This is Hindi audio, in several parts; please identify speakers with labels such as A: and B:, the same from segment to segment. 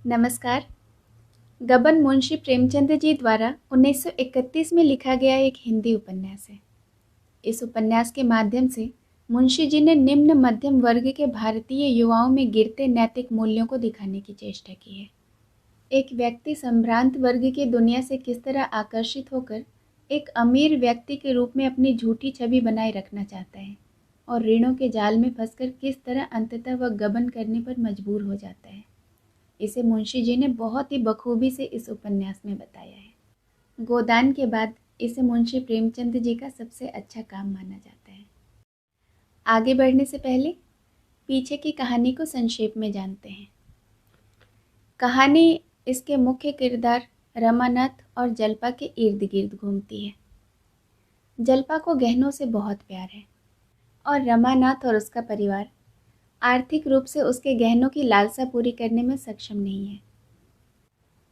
A: नमस्कार। गबन मुंशी प्रेमचंद जी द्वारा 1931 में लिखा गया एक हिंदी उपन्यास है। इस उपन्यास के माध्यम से मुंशी जी ने निम्न मध्यम वर्ग के भारतीय युवाओं में गिरते नैतिक मूल्यों को दिखाने की चेष्टा की है। एक व्यक्ति संभ्रांत वर्ग की दुनिया से किस तरह आकर्षित होकर एक अमीर व्यक्ति के रूप में अपनी झूठी छवि बनाए रखना चाहता है और ऋणों के जाल में फंसकर किस तरह अंततः वह गबन करने पर मजबूर हो जाता है, इसे मुंशी जी ने बहुत ही बखूबी से इस उपन्यास में बताया है। गोदान के बाद इसे मुंशी प्रेमचंद जी का सबसे अच्छा काम माना जाता है। आगे बढ़ने से पहले पीछे की कहानी को संक्षेप में जानते हैं। कहानी इसके मुख्य किरदार रमानाथ और जल्पा के इर्द गिर्द घूमती है। जल्पा को गहनों से बहुत प्यार है और रमानाथ और उसका परिवार आर्थिक रूप से उसके गहनों की लालसा पूरी करने में सक्षम नहीं है।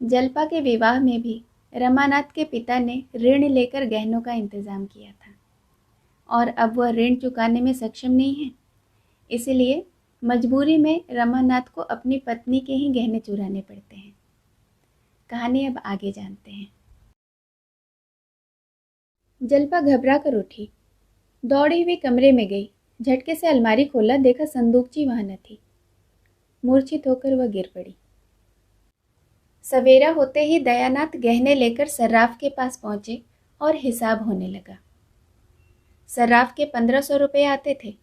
A: जल्पा के विवाह में भी रमानाथ के पिता ने ऋण लेकर गहनों का इंतजाम किया था और अब वह ऋण चुकाने में सक्षम नहीं है, इसलिए मजबूरी में रमानाथ को अपनी पत्नी के ही गहने चुराने पड़ते हैं। कहानी अब आगे जानते हैं। जल्पा घबरा कर उठी, दौड़ी हुई कमरे में गई। झटके से अलमारी खोला, देखा संदूकची वहां न थी। मूर्छित होकर वह गिर पड़ी। सवेरा होते ही दयानाथ गहने लेकर सर्राफ के पास पहुंचे और हिसाब होने लगा। सर्राफ के 1500 रुपये आते थे,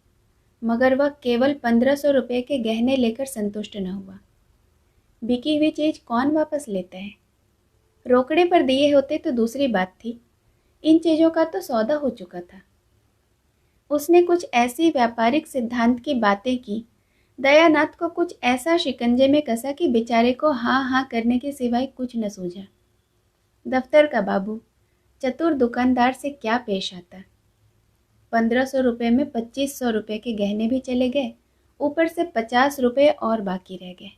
A: मगर वह केवल 1500 रुपये के गहने लेकर संतुष्ट न हुआ। बिकी हुई चीज कौन वापस लेता है? रोकड़े पर दिए होते तो दूसरी बात थी, इन चीजों का तो सौदा हो चुका था। उसने कुछ ऐसी व्यापारिक सिद्धांत की बातें की, दयानाथ को कुछ ऐसा शिकंजे में कसा कि बेचारे को हाँ हाँ करने के सिवाय कुछ न सूझा। दफ्तर का बाबू चतुर दुकानदार से क्या पेश आता। 1500 रुपये में 2500 रुपये के गहने भी चले गए, ऊपर से 50 रुपये और बाकी रह गए।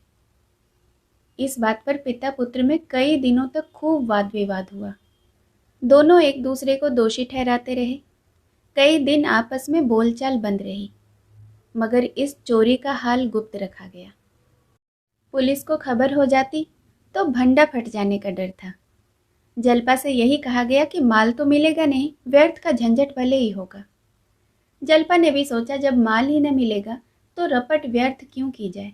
A: इस बात पर पिता पुत्र में कई दिनों तक खूब वाद विवाद हुआ। दोनों एक दूसरे को दोषी ठहराते रहे। कई दिन आपस में बोलचाल बंद रही, मगर इस चोरी का हाल गुप्त रखा गया। पुलिस को खबर हो जाती तो भंडा फट जाने का डर था। जल्पा से यही कहा गया कि माल तो मिलेगा नहीं, व्यर्थ का झंझट भले ही होगा। जल्पा ने भी सोचा, जब माल ही न मिलेगा तो रपट व्यर्थ क्यों की जाए।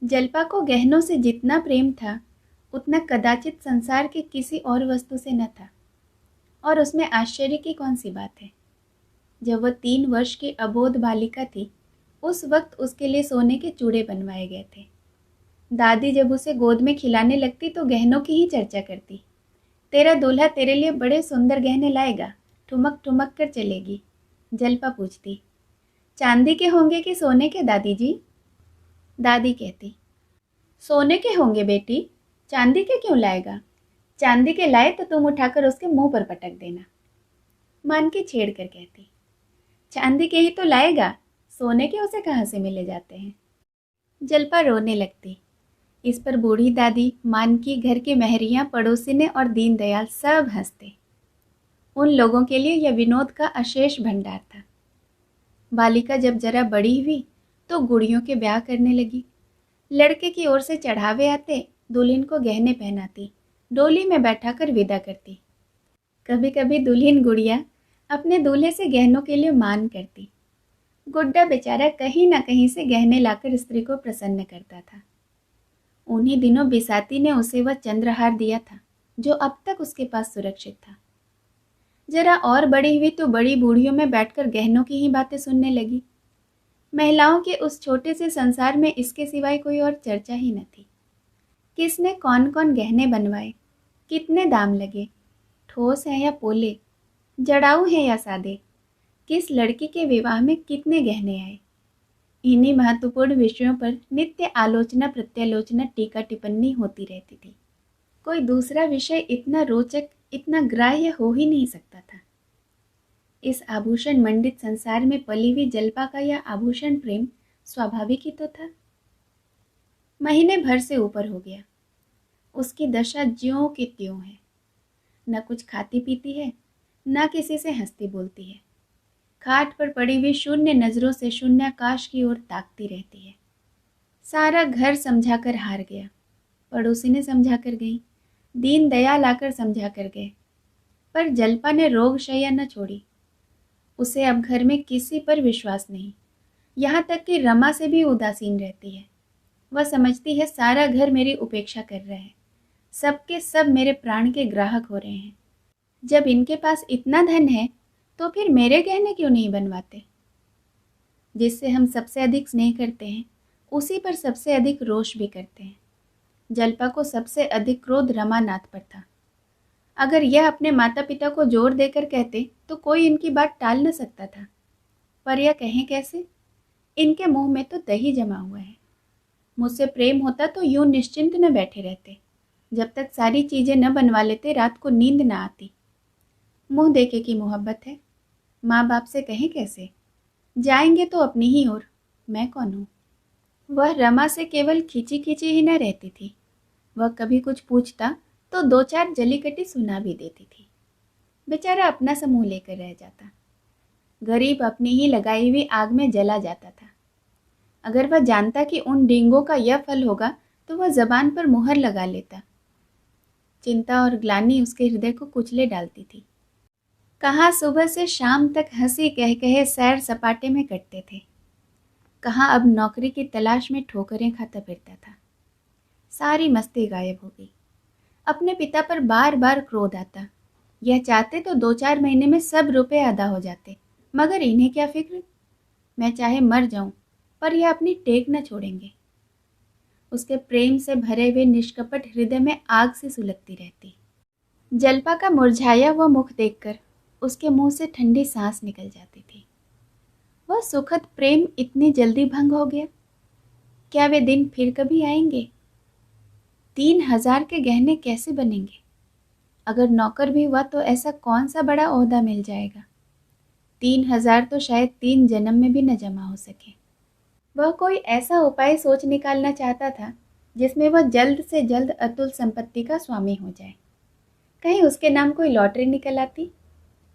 A: जल्पा को गहनों से जितना प्रेम था उतना कदाचित संसार के किसी और वस्तु से न था, और उसमें आश्चर्य की कौन सी बात है। जब वह 3 वर्ष की अबोध बालिका थी, उस वक्त उसके लिए सोने के चूड़े बनवाए गए थे। दादी जब उसे गोद में खिलाने लगती तो गहनों की ही चर्चा करती। तेरा दूल्हा तेरे लिए बड़े सुंदर गहने लाएगा, ठुमक ठुमक कर चलेगी। जल्पा पूछती, चांदी के होंगे कि सोने के दादी जी? दादी कहती, सोने के होंगे बेटी, चांदी के क्यों लाएगा? चांदी के लाए तो तुम उठाकर उसके मुंह पर पटक देना। मान की छेड़ कर कहती, चांदी के ही तो लाएगा, सोने के उसे कहाँ से मिले जाते हैं। जल्पा रोने लगती। इस पर बूढ़ी दादी, मानकी, घर की महरियां, पड़ोसिने और दीनदयाल सब हंसते। उन लोगों के लिए यह विनोद का अशेष भंडार था। बालिका जब जरा बड़ी हुई तो गुड़ियों के ब्याह करने लगी। लड़के की ओर से चढ़ावे आते, दुल्हन को गहने पहनाती, डोली में बैठाकर विदा करती। कभी कभी दुल्हन गुड़िया अपने दूल्हे से गहनों के लिए मान करती। गुड्डा बेचारा कहीं ना कहीं से गहने लाकर स्त्री को प्रसन्न करता था। उन्हीं दिनों बिसाती ने उसे वह चंद्रहार दिया था जो अब तक उसके पास सुरक्षित था। जरा और बड़ी हुई तो बड़ी बूढ़ियों में बैठकर गहनों की ही बातें सुनने लगी। महिलाओं के उस छोटे से संसार में इसके सिवाय कोई और चर्चा ही न थी। किसने कौन कौन गहने बनवाए, कितने दाम लगे, ठोस है या पोले, जड़ाऊ है या सादे, किस लड़की के विवाह में कितने गहने आए, इन्हीं महत्वपूर्ण विषयों पर नित्य आलोचना प्रत्यालोचना टीका टिप्पणी होती रहती थी। कोई दूसरा विषय इतना रोचक, इतना ग्राह्य हो ही नहीं सकता था। इस आभूषण मंडित संसार में पली हुई जल्पा का यह आभूषण प्रेम स्वाभाविक ही तो था। महीने भर से ऊपर हो गया, उसकी दशा ज्यों की त्यों है। न कुछ खाती पीती है, न किसी से हंसती बोलती है। खाट पर पड़ी हुई शून्य नजरों से शून्याकाश की ओर ताकती रहती है। सारा घर समझाकर हार गया। पड़ोसी ने समझा कर गई, दीन दयाल आकर समझा कर गए, पर जल्पा ने रोग शैया न छोड़ी। उसे अब घर में किसी पर विश्वास नहीं, यहाँ तक कि रमा से भी उदासीन रहती है। वह समझती है सारा घर मेरी उपेक्षा कर रहा है, सबके सब मेरे प्राण के ग्राहक हो रहे हैं। जब इनके पास इतना धन है तो फिर मेरे गहने क्यों नहीं बनवाते। जिससे हम सबसे अधिक स्नेह करते हैं उसी पर सबसे अधिक रोष भी करते हैं। जल्पा को सबसे अधिक क्रोध रमानाथ पर था। अगर यह अपने माता पिता को जोर देकर कहते तो कोई इनकी बात टाल न सकता था, पर यह कहें कैसे। इनके मुंह में तो दही जमा हुआ है। मुझसे प्रेम होता तो यूं निश्चिंत न बैठे रहते, जब तक सारी चीजें न बनवा लेते रात को नींद न आती। मुंह देखे की मोहब्बत है, माँ बाप से कहें कैसे। जाएंगे तो अपनी ही ओर, मैं कौन हूँ। वह रमा से केवल खींची खींची ही न रहती थी, वह कभी कुछ पूछता तो दो चार जली कटी सुना भी देती थी। बेचारा अपना सा मुंह लेकर रह जाता। गरीब अपनी ही लगाई हुई आग में जला जाता था। अगर वह जानता कि उन डींगों का यह फल होगा तो वह जबान पर मुहर लगा लेता। चिंता और ग्लानि उसके हृदय को कुचले डालती थी। कहाँ सुबह से शाम तक हंसी कह कहे सैर सपाटे में कटते थे, कहाँ अब नौकरी की तलाश में ठोकरें खाता फिरता था। सारी मस्ती गायब हो गई। अपने पिता पर बार बार क्रोध आता। यह चाहते तो 2-4 महीने में सब रुपए अदा हो जाते, मगर इन्हें क्या फिक्र। मैं चाहे मर जाऊं, पर यह अपनी टेक न छोड़ेंगे। उसके प्रेम से भरे हुए निष्कपट हृदय में आग से सुलगती रहती। जल्पा का मुरझाया हुआ मुख देखकर उसके मुंह से ठंडी सांस निकल जाती थी। वह सुखद प्रेम इतनी जल्दी भंग हो गया। क्या वे दिन फिर कभी आएंगे। 3,000 के गहने कैसे बनेंगे। अगर नौकर भी हुआ तो ऐसा कौन सा बड़ा ओहदा मिल जाएगा। 3,000 तो शायद 3 जन्म में भी न जमा हो सके। वह कोई ऐसा उपाय सोच निकालना चाहता था जिसमें वह जल्द से जल्द अतुल संपत्ति का स्वामी हो जाए। कहीं उसके नाम कोई लॉटरी निकल आती,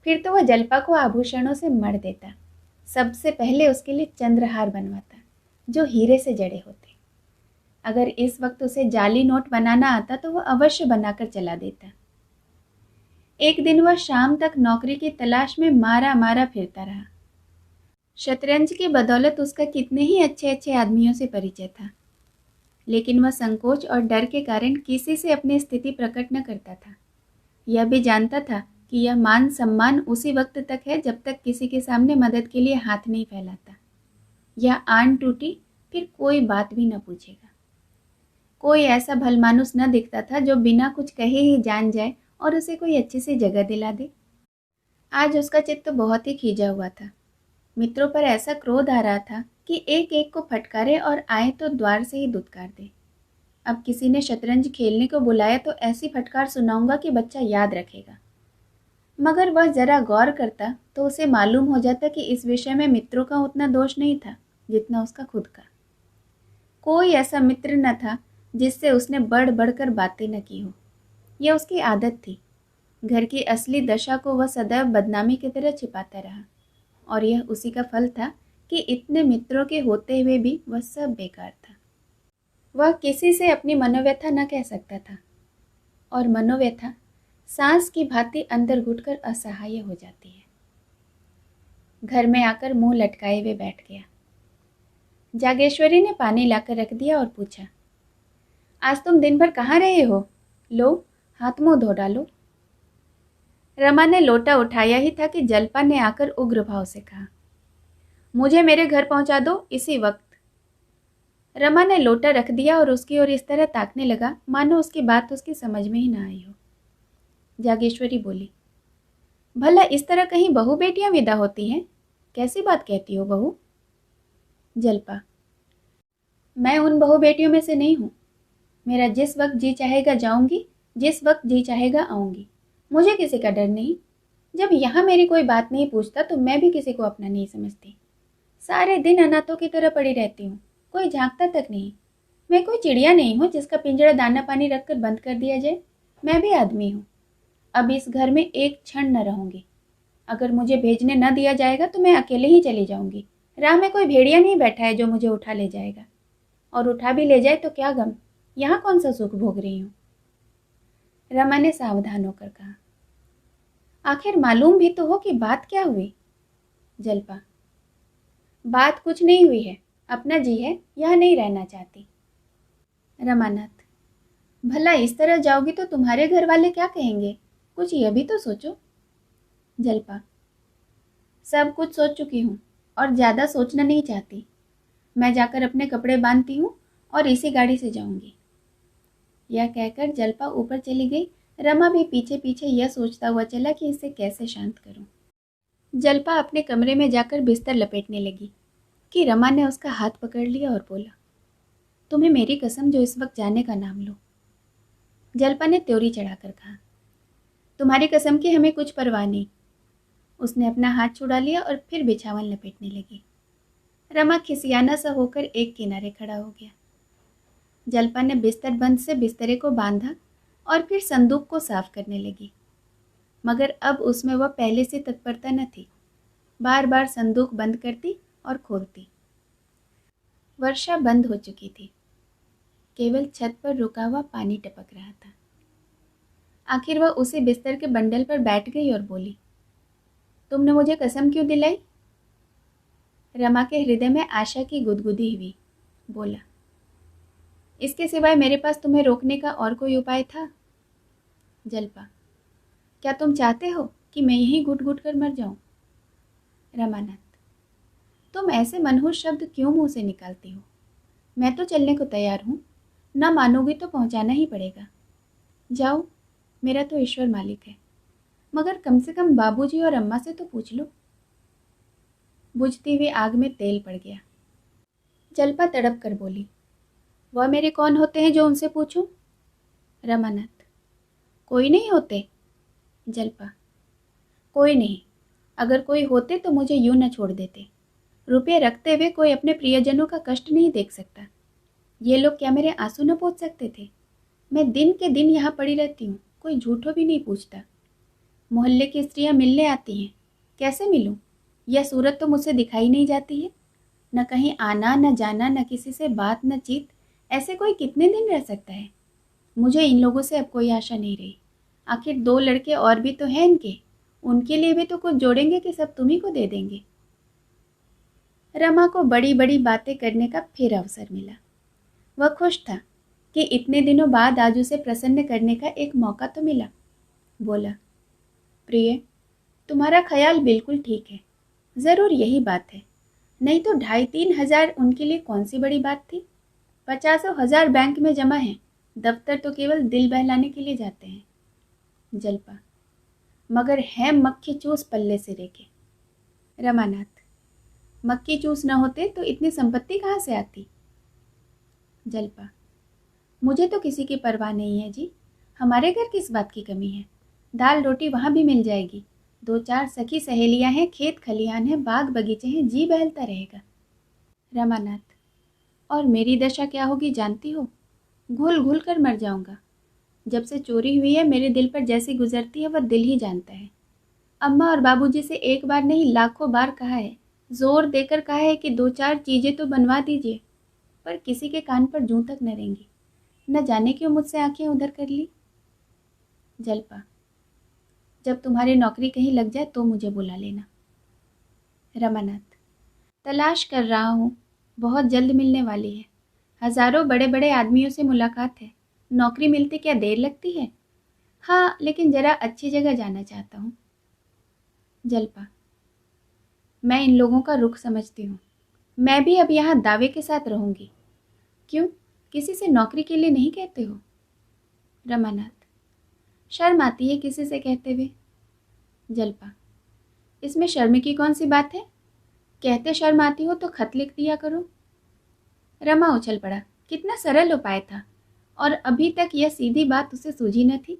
A: फिर तो वह जल्पा को आभूषणों से मढ़ देता। सबसे पहले उसके लिए चंद्रहार बनवाता जो हीरे से जड़े होते। अगर इस वक्त उसे जाली नोट बनाना आता तो वह अवश्य बनाकर चला देता। एक दिन वह शाम तक नौकरी की तलाश में मारा मारा फिरता रहा। शतरंज की बदौलत उसका कितने ही अच्छे अच्छे आदमियों से परिचय था, लेकिन वह संकोच और डर के कारण किसी से अपनी स्थिति प्रकट न करता था। यह भी जानता था कि यह मान सम्मान उसी वक्त तक है जब तक किसी के सामने मदद के लिए हाथ नहीं फैलाता। यह आन टूटी फिर कोई बात भी न पूछेगा। कोई ऐसा भलमानुस न दिखता था जो बिना कुछ कहे ही जान जाए और उसे कोई अच्छी सी जगह दिला दे। आज उसका चित्त बहुत ही खींचा हुआ था। मित्रों पर ऐसा क्रोध आ रहा था कि एक एक को फटकारे और आए तो द्वार से ही दुत्कार दे। अब किसी ने शतरंज खेलने को बुलाया तो ऐसी फटकार सुनाऊंगा कि बच्चा याद रखेगा। मगर वह जरा गौर करता तो उसे मालूम हो जाता कि इस विषय में मित्रों का उतना दोष नहीं था जितना उसका खुद का। कोई ऐसा मित्र न था जिससे उसने बढ़ बढ़कर बातें न की हो। यह उसकी आदत थी। घर की असली दशा को वह सदैव बदनामी की तरह छिपाता रहा, और यह उसी का फल था कि इतने मित्रों के होते हुए भी वह सब बेकार था। वह किसी से अपनी मनोव्यथा न कह सकता था, और मनोव्यथा सांस की भांति अंदर घुटकर असहाय हो जाती है। घर में आकर मुंह लटकाए हुए बैठ गया। जागेश्वरी ने पानी लाकर रख दिया और पूछा, आज तुम दिन भर कहाँ रहे हो? लो, हाथ मुंह धो डालो। रमा ने लोटा उठाया ही था कि जल्पा ने आकर उग्र भाव से कहा, मुझे मेरे घर पहुंचा दो इसी वक्त। रमा ने लोटा रख दिया और उसकी ओर इस तरह ताकने लगा मानो उसकी बात उसकी समझ में ही ना आई हो। जागेश्वरी बोली, भला इस तरह कहीं बहू बेटियां विदा होती हैं? कैसी बात कहती हो बहू? जल्पा, मैं उन बहू बेटियों में से नहीं हूँ। मेरा जिस वक्त जी चाहेगा जाऊंगी, जिस वक्त जी चाहेगा आऊंगी। मुझे किसी का डर नहीं। जब यहाँ मेरी कोई बात नहीं पूछता तो मैं भी किसी को अपना नहीं समझती। सारे दिन अनाथों की तरह पड़ी रहती हूँ, कोई झांकता तक नहीं। मैं कोई चिड़िया नहीं हूँ जिसका पिंजरा दाना पानी रखकर बंद कर दिया जाए। मैं भी आदमी हूँ। अब इस घर में एक क्षण न रहूंगी। अगर मुझे भेजने न दिया जाएगा तो मैं अकेले ही चली जाऊंगी। राह में कोई भेड़िया नहीं बैठा है जो मुझे उठा ले जाएगा, और उठा भी ले जाए तो क्या गम, यहाँ कौन सा सुख भोग रही हूँ? रमा ने सावधान होकर कहा। आखिर मालूम भी तो हो कि बात क्या हुई? जल्पा। बात कुछ नहीं हुई है, अपना जी है, यहाँ नहीं रहना चाहती। रमानाथ। भला इस तरह जाओगी तो तुम्हारे घर वाले क्या कहेंगे? कुछ यह भी तो सोचो। जल्पा। सब कुछ सोच चुकी हूँ और ज़्यादा सोचना नहीं चाहती। मैं जाकर अपने कपड़े बांधती हूँ और इसी गाड़ी से जाऊंगी। यह कहकर जल्पा ऊपर चली गई। रमा भी पीछे पीछे यह सोचता हुआ चला कि इसे कैसे शांत करूं। जल्पा अपने कमरे में जाकर बिस्तर लपेटने लगी कि रमा ने उसका हाथ पकड़ लिया और बोला, तुम्हें मेरी कसम जो इस वक्त जाने का नाम लो। जल्पा ने त्योरी चढ़ाकर कहा, तुम्हारी कसम की हमें कुछ परवाह नहीं। उसने अपना हाथ छुड़ा लिया और फिर बिछावन लपेटने लगी। रमा खिसियाना सा होकर एक किनारे खड़ा हो गया। जल्पा ने बिस्तर बंद से बिस्तरे को बांधा और फिर संदूक को साफ करने लगी, मगर अब उसमें वह पहले से तत्परता न थी। बार बार संदूक बंद करती और खोलती। वर्षा बंद हो चुकी थी, केवल छत पर रुका हुआ पानी टपक रहा था। आखिर वह उसी बिस्तर के बंडल पर बैठ गई और बोली, तुमने मुझे कसम क्यों दिलाई? रमा के हृदय में आशा की गुदगुदी हुई। बोला, इसके सिवाय मेरे पास तुम्हें रोकने का और कोई उपाय था? जल्पा। क्या तुम चाहते हो कि मैं यहीं घुट घुट कर मर जाऊं? रमानाथ। तुम ऐसे मनहूस शब्द क्यों मुंह से निकालती हो? मैं तो चलने को तैयार हूं, ना मानोगी तो पहुंचाना ही पड़ेगा। जाओ, मेरा तो ईश्वर मालिक है, मगर कम से कम बाबूजी और अम्मा से तो पूछ लो। बुझती हुई आग में तेल पड़ गया। जल्पा तड़प कर बोली, वह मेरे कौन होते हैं जो उनसे पूछूं? रमानाथ। कोई नहीं होते? जल्पा। कोई नहीं, अगर कोई होते तो मुझे यूं न छोड़ देते। रुपये रखते हुए कोई अपने प्रियजनों का कष्ट नहीं देख सकता। ये लोग क्या मेरे आंसू न पोंछ सकते थे? मैं दिन के दिन यहाँ पड़ी रहती हूँ, कोई झूठो भी नहीं पूछता। मोहल्ले की स्त्रियाँ मिलने आती हैं, कैसे मिलूं? यह सूरत तो मुझसे दिखाई नहीं जाती है। न कहीं आना न जाना, न किसी से बात न चीत। ऐसे कोई कितने दिन रह सकता है? मुझे इन लोगों से अब कोई आशा नहीं रही। आखिर 2 लड़के और भी तो हैं इनके, उनके लिए भी तो कुछ जोड़ेंगे कि सब तुम्ही को दे देंगे? रमा को बड़ी बड़ी बातें करने का फिर अवसर मिला। वह खुश था कि इतने दिनों बाद आज उसे प्रसन्न करने का एक मौका तो मिला। बोला, प्रिय, तुम्हारा ख्याल बिल्कुल ठीक है, ज़रूर यही बात है। नहीं तो 2,500-3 हजार उनके लिए कौन सी बड़ी बात थी? 50,000 बैंक में जमा है, दफ्तर तो केवल दिल बहलाने के लिए जाते हैं। जल्पा। मगर है मक्खी चूस पल्ले से रेखे। रमानाथ। मक्खी चूस न होते तो इतनी संपत्ति कहाँ से आती? जल्पा। मुझे तो किसी की परवाह नहीं है जी, हमारे घर किस बात की कमी है? दाल रोटी वहाँ भी मिल जाएगी। 2-4 सखी सहेलियाँ हैं, खेत खलियान है, बाग बगीचे हैं, जी बहलता रहेगा। रमानाथ। और मेरी दशा क्या होगी जानती हो? घुल घुल कर मर जाऊंगा। जब से चोरी हुई है मेरे दिल पर जैसी गुजरती है वह दिल ही जानता है। अम्मा और बाबूजी से एक बार नहीं लाखों बार कहा है, जोर देकर कहा है कि 2-4 चीज़ें तो बनवा दीजिए, पर किसी के कान पर जूं तक न रेंगी। न जाने क्यों मुझसे आंखें उधर कर ली। जल्पा। जब तुम्हारी नौकरी कहीं लग जाए तो मुझे बुला लेना। रमानाथ। तलाश कर रहा हूँ, बहुत जल्द मिलने वाली है। हजारों बड़े बड़े आदमियों से मुलाकात है, नौकरी मिलते क्या देर लगती है? हाँ, लेकिन जरा अच्छी जगह जाना चाहता हूँ। जल्पा। मैं इन लोगों का रुख समझती हूँ, मैं भी अब यहाँ दावे के साथ रहूंगी। क्यों, किसी से नौकरी के लिए नहीं कहते हो? रमानाथ। शर्म आती है किसी से कहते हुए। जल्पा। इसमें शर्म की कौन सी बात है? कहते शर्म आती हो तो खत लिख दिया करो। रमा उछल पड़ा, कितना सरल उपाय था, और अभी तक यह सीधी बात उसे सूझी न थी।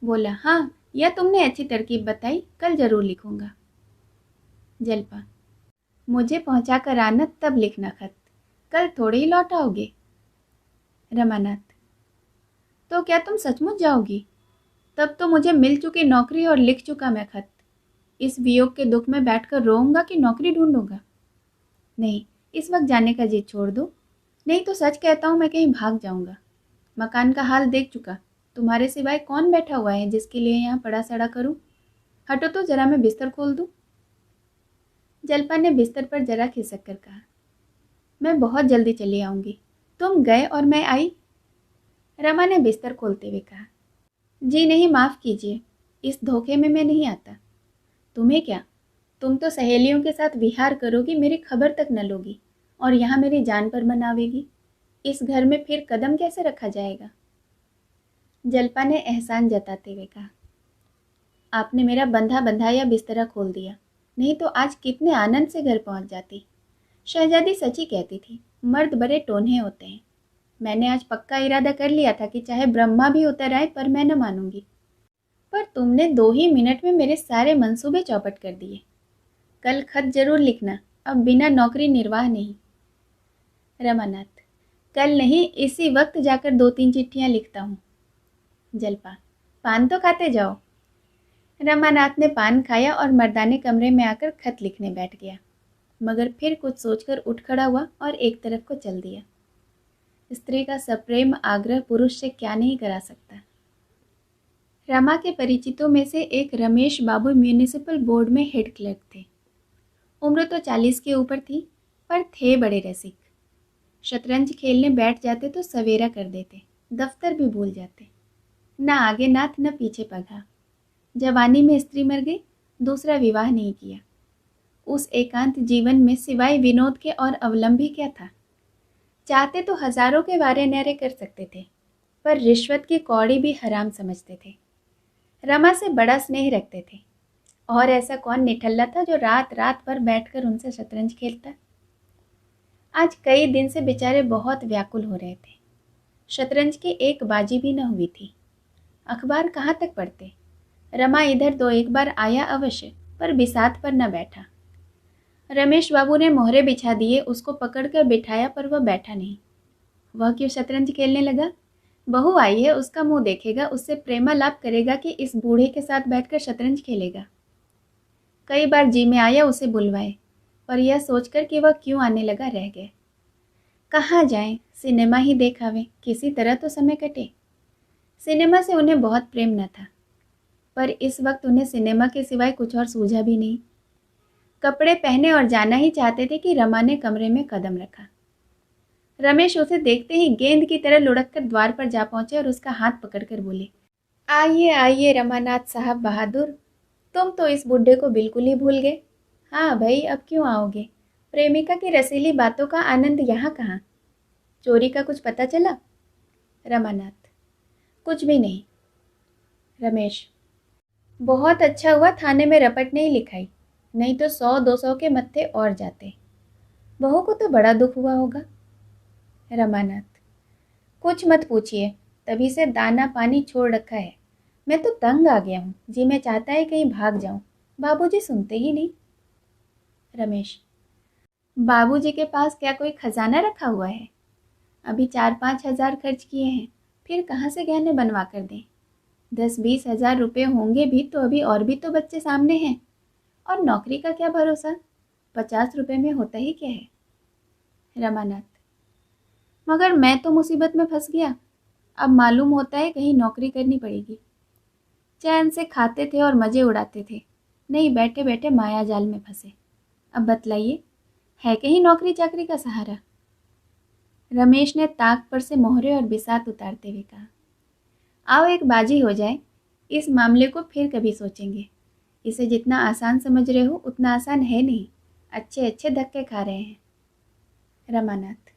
A: बोला, हाँ, यह तुमने अच्छी तरकीब बताई, कल जरूर लिखूंगा। जल्पा। मुझे पहुंचा कर आना, तब लिखना खत, कल थोड़े ही लौट आओगे। रमानाथ। तो क्या तुम सचमुच जाओगी? तब तो मुझे मिल चुकी नौकरी और लिख चुका मैं खत। इस वियोग के दुख में बैठकर रोऊंगा कि नौकरी ढूंढूंगा? नहीं, इस वक्त जाने का जिद छोड़ दो, नहीं तो सच कहता हूँ मैं कहीं भाग जाऊंगा। मकान का हाल देख चुका। तुम्हारे सिवाय कौन बैठा हुआ है जिसके लिए यहाँ पड़ा सड़ा करूँ? हटो तो जरा, मैं बिस्तर खोल दूँ। जलपा ने बिस्तर पर जरा खिसक कर कहा। मैं बहुत जल्दी चली आऊँगी। तुम गए और मैं आई? रमा ने बिस्तर खोलते हुए कहा। जी नहीं, माफ़ कीजिए, इस धोखे में मैं नहीं आता। तुम्हें क्या, तुम तो सहेलियों के साथ विहार करोगी, मेरी खबर तक न लोगी, और यहाँ मेरी जान पर मनावेगी। इस घर में फिर कदम कैसे रखा जाएगा? जलपा ने एहसान जताते हुए कहा। आपने मेरा बंधा बंधाया बिस्तरा खोल दिया, नहीं तो आज कितने आनंद से घर पहुंच जाती। शहजादी सची कहती थी, मर्द बड़े टोन्हे होते हैं। मैंने आज पक्का इरादा कर लिया था कि चाहे ब्रह्मा भी उतर आए पर मैं न मानूंगी। पर तुमने 2 ही मिनट में मेरे सारे मंसूबे चौपट कर दिए। कल खत जरूर लिखना, अब बिना नौकरी निर्वाह नहीं। रमानाथ, कल नहीं, इसी वक्त जाकर 2-3 चिट्ठियां लिखता हूँ। जलपा, पान तो खाते जाओ। रमानाथ ने पान खाया और मर्दाने कमरे में आकर खत लिखने बैठ गया, मगर फिर कुछ सोचकर उठ खड़ा हुआ और एक तरफ को चल दिया। स्त्री का सप्रेम आग्रह पुरुष से क्या नहीं करा सकता। रमा के परिचितों में से एक रमेश बाबू म्यूनिसिपल बोर्ड में हेड क्लर्क थे। उम्र तो 40 के ऊपर थी, पर थे बड़े रसिक। शतरंज खेलने बैठ जाते तो सवेरा कर देते, दफ्तर भी भूल जाते। न आगे नाथ न पीछे पगा। जवानी में स्त्री मर गई, दूसरा विवाह नहीं किया। उस एकांत जीवन में सिवाय विनोद के और अवलंबी क्या था? चाहते तो हजारों के वारे न्यारे कर सकते थे, पर रिश्वत की कौड़ी भी हराम समझते थे। रमा से बड़ा स्नेह रखते थे, और ऐसा कौन निठल्ला था जो रात रात भर बैठकर उनसे शतरंज खेलता। आज कई दिन से बेचारे बहुत व्याकुल हो रहे थे। शतरंज की एक बाजी भी न हुई थी। अखबार कहाँ तक पढ़ते? रमा इधर 2-1 बार आया अवश्य, पर बिसात पर न बैठा। रमेश बाबू ने मोहरे बिछा दिए, उसको पकड़कर बिठाया, पर वह बैठा नहीं। वह क्यों शतरंज खेलने लगा? बहू आई है, उसका मुंह देखेगा, उससे प्रेमालाप करेगा कि इस बूढ़े के साथ बैठकर शतरंज खेलेगा। कई बार जी में आया उसे बुलवाए, पर यह सोचकर कि वह क्यों आने लगा रह गए। कहाँ जाएं, सिनेमा ही देख आवे, किसी तरह तो समय कटे। सिनेमा से उन्हें बहुत प्रेम न था, पर इस वक्त उन्हें सिनेमा के सिवाय कुछ और सूझा भी नहीं। कपड़े पहने और जाना ही चाहते थे कि रमा ने कमरे में कदम रखा। रमेश उसे देखते ही गेंद की तरह लुढ़क कर द्वार पर जा पहुंचे और उसका हाथ पकड़कर बोले, आइए आइए रमानाथ साहब बहादुर, तुम तो इस बुड्ढे को बिल्कुल ही भूल गए। हाँ भाई, अब क्यों आओगे? प्रेमिका की रसीली बातों का आनंद यहाँ कहाँ? चोरी का कुछ पता चला? रमानाथ, कुछ भी नहीं। रमेश, बहुत अच्छा हुआ थाने में रपट नहीं लिखाई, नहीं तो 100-200 के मत्थे और जाते। बहू को तो बड़ा दुख हुआ होगा। रमानाथ, कुछ मत पूछिए, तभी से दाना पानी छोड़ रखा है। मैं तो तंग आ गया हूँ, जी मैं चाहता है कहीं भाग जाऊं, बाबूजी सुनते ही नहीं। रमेश, बाबूजी के पास क्या कोई खजाना रखा हुआ है? अभी 4-5 हजार खर्च किए हैं, फिर कहाँ से गहने बनवा कर दें? 10-20 हजार रुपये होंगे भी तो अभी और भी तो बच्चे सामने हैं, और नौकरी का क्या भरोसा? 50 रुपये में होता ही क्या है? रमानाथ, मगर मैं तो मुसीबत में फंस गया। अब मालूम होता है कहीं नौकरी करनी पड़ेगी। चैन से खाते थे और मजे उड़ाते थे, नहीं बैठे बैठे माया जाल में फंसे। अब बतलाइए, है कहीं नौकरी चाकरी का सहारा? रमेश ने ताक पर से मोहरे और बिसात उतारते हुए कहा, आओ एक बाजी हो जाए, इस मामले को फिर कभी सोचेंगे। इसे जितना आसान समझ रहे हो उतना आसान है नहीं, अच्छे अच्छे धक्के खा रहे हैं। रमानाथ,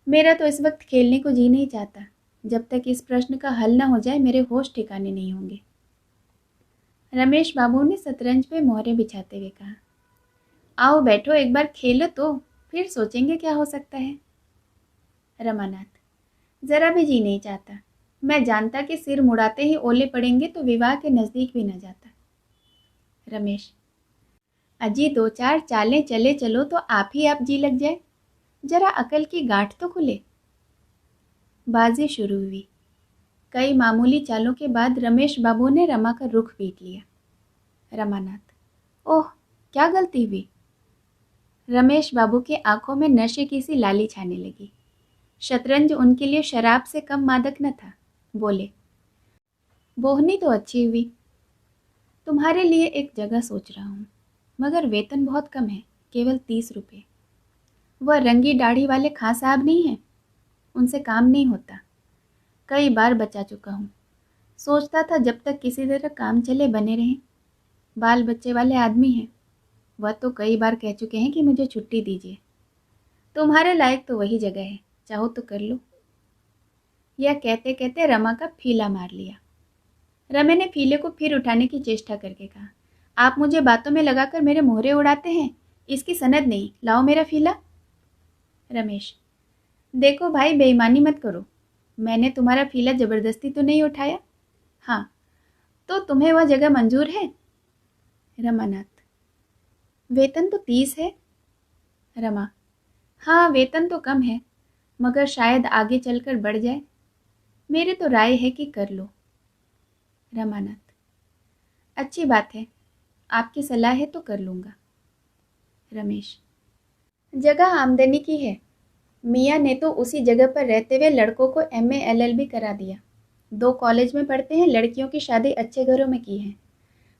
A: मेरा तो इस वक्त खेलने को जी नहीं चाहता। जब तक इस प्रश्न का हल न हो जाए मेरे होश ठिकाने नहीं होंगे। रमेश बाबू ने शतरंज पे मोहरे बिछाते हुए कहा, आओ बैठो, एक बार खेलो तो फिर सोचेंगे क्या हो सकता है। रमानाथ, जरा भी जी नहीं चाहता। मैं जानता कि सिर मुड़ाते ही ओले पड़ेंगे तो विवाह के नज़दीक भी न जाता। रमेश, अजी 2-4 चालें चले चलो तो आप ही आप जी लग जाए, जरा अकल की गांठ तो खुले। बाजी शुरू हुई। कई मामूली चालों के बाद रमेश बाबू ने रमा का रुख पीट लिया। रमानाथ, ओह क्या गलती हुई? रमेश बाबू की आंखों में नशे की सी लाली छाने लगी। शतरंज उनके लिए शराब से कम मादक न था। बोले, बोहनी तो अच्छी हुई। तुम्हारे लिए एक जगह सोच रहा हूँ, मगर वेतन बहुत कम है, केवल 30 रुपये। वह रंगी दाढ़ी वाले खां साहब नहीं हैं, उनसे काम नहीं होता। कई बार बचा चुका हूँ। सोचता था जब तक किसी तरह काम चले बने रहें। बाल बच्चे वाले आदमी हैं। वह तो कई बार कह चुके हैं कि मुझे छुट्टी दीजिए। तुम्हारे लायक तो वही जगह है, चाहो तो कर लो। यह कहते कहते रमा का फीला मार लिया। रमे ने फीले को फिर उठाने की चेष्टा करके कहा, आप मुझे बातों में लगाकर मेरे मोहरे उड़ाते हैं। इसकी सनद नहीं, लाओ मेरा फीला। रमेश, देखो भाई, बेईमानी मत करो। मैंने तुम्हारा फीला जबरदस्ती तो नहीं उठाया। हाँ, तो तुम्हें वह जगह मंजूर है? रमानाथ, वेतन तो 30 है। रमा, हाँ वेतन तो कम है, मगर शायद आगे चलकर बढ़ जाए। मेरी तो राय है कि कर लो। रमानाथ, अच्छी बात है, आपकी सलाह है तो कर लूँगा। रमेश, जगह आमदनी की है। मियाँ ने तो उसी जगह पर रहते हुए लड़कों को MA LLB करा दिया। 2 कॉलेज में पढ़ते हैं, लड़कियों की शादी अच्छे घरों में की है।